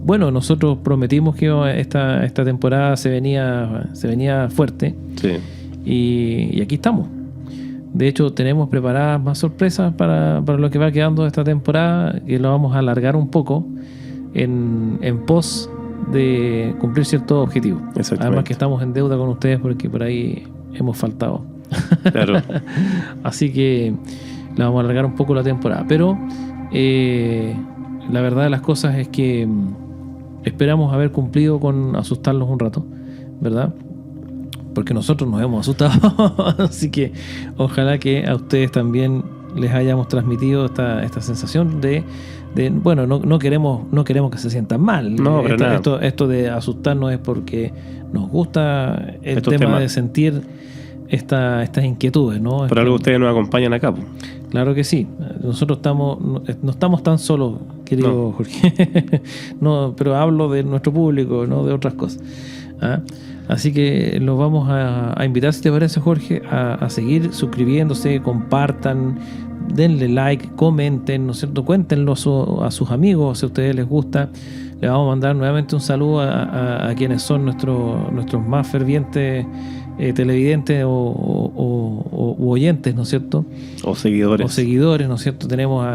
Bueno, nosotros prometimos que esta temporada se venía fuerte. Sí. Y aquí estamos. De hecho, tenemos preparadas más sorpresas para lo que va quedando de esta temporada, que lo vamos a alargar un poco en pos de cumplir ciertos objetivos. Además que estamos en deuda con ustedes porque por ahí hemos faltado. Claro. Así que la vamos a alargar un poco la temporada. Pero la verdad de las cosas es que esperamos haber cumplido con asustarlos un rato, ¿verdad? Porque nosotros nos hemos asustado. Así que ojalá que a ustedes también les hayamos transmitido esta sensación de bueno, no queremos que se sientan mal. No, esto de asustarnos es porque nos gusta el tema de sentir estas inquietudes, ¿no? Por algo ustedes nos acompañan acá, pues. Claro que sí. Nosotros no estamos tan solos, querido Jorge. No, pero hablo de nuestro público, no de otras cosas. ¿Ah? Así que los vamos a invitar, si te parece, Jorge, a seguir suscribiéndose, compartan, denle like, comenten, ¿no es cierto? Cuéntenlo a sus amigos si a ustedes les gusta. Le vamos a mandar nuevamente un saludo a quienes son nuestros más fervientes televidentes u oyentes, ¿no es cierto? O seguidores. O seguidores, ¿no es cierto? Tenemos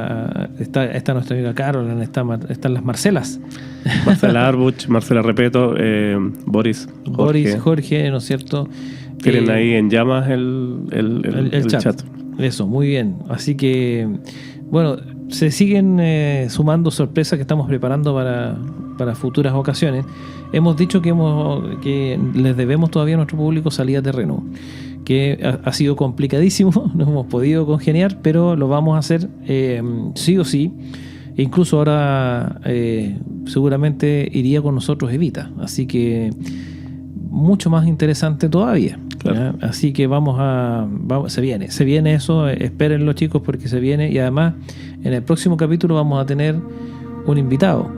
está nuestra amiga Carol, están las Marcelas. Marcela Arbuch, Marcela Repeto, Boris, Jorge, ¿no es cierto? Tienen ahí en llamas el chat. Eso, muy bien. Así que, bueno, se siguen sumando sorpresas que estamos preparando para futuras ocasiones. Hemos dicho que les debemos todavía a nuestro público salida a terreno, que ha sido complicadísimo, no hemos podido congeniar, pero lo vamos a hacer sí o sí. Incluso ahora seguramente iría con nosotros Evita, así que mucho más interesante todavía. Claro. Así que se viene eso, espérenlo, chicos, porque se viene. Y además en el próximo capítulo vamos a tener un invitado.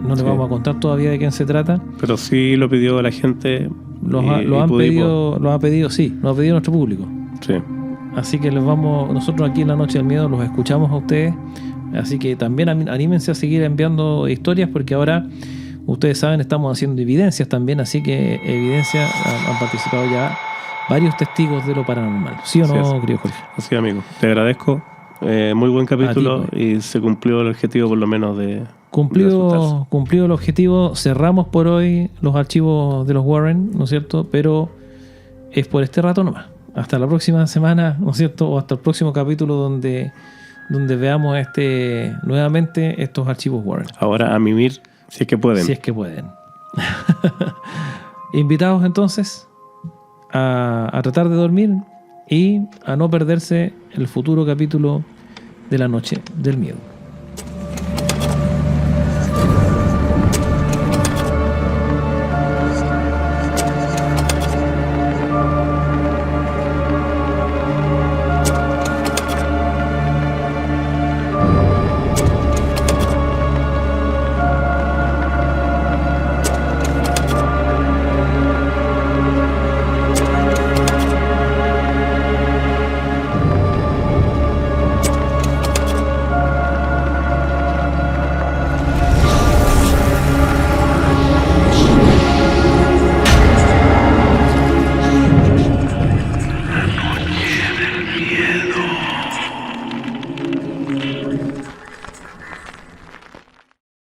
No les vamos a contar todavía de quién se trata, pero sí lo pidió la gente. Lo ha pedido nuestro público. Sí. Así que nosotros aquí en La Noche del Miedo los escuchamos a ustedes. Así que también anímense a seguir enviando historias, porque ahora, ustedes saben, estamos haciendo evidencias también. Así que evidencias han participado ya varios testigos de lo paranormal. ¿Sí o no, querido Jorge? Así, amigo. Te agradezco. Muy buen capítulo y se cumplió el objetivo, por lo menos, de cumplido el objetivo. Cerramos por hoy los archivos de los Warren, ¿no es cierto? Pero es por este rato nomás. Hasta la próxima semana, ¿no es cierto? O hasta el próximo capítulo donde veamos nuevamente estos archivos Warren. Ahora a mimir, si es que pueden. Si es que pueden. Invitados entonces a tratar de dormir y a no perderse el futuro capítulo de La Noche del Miedo.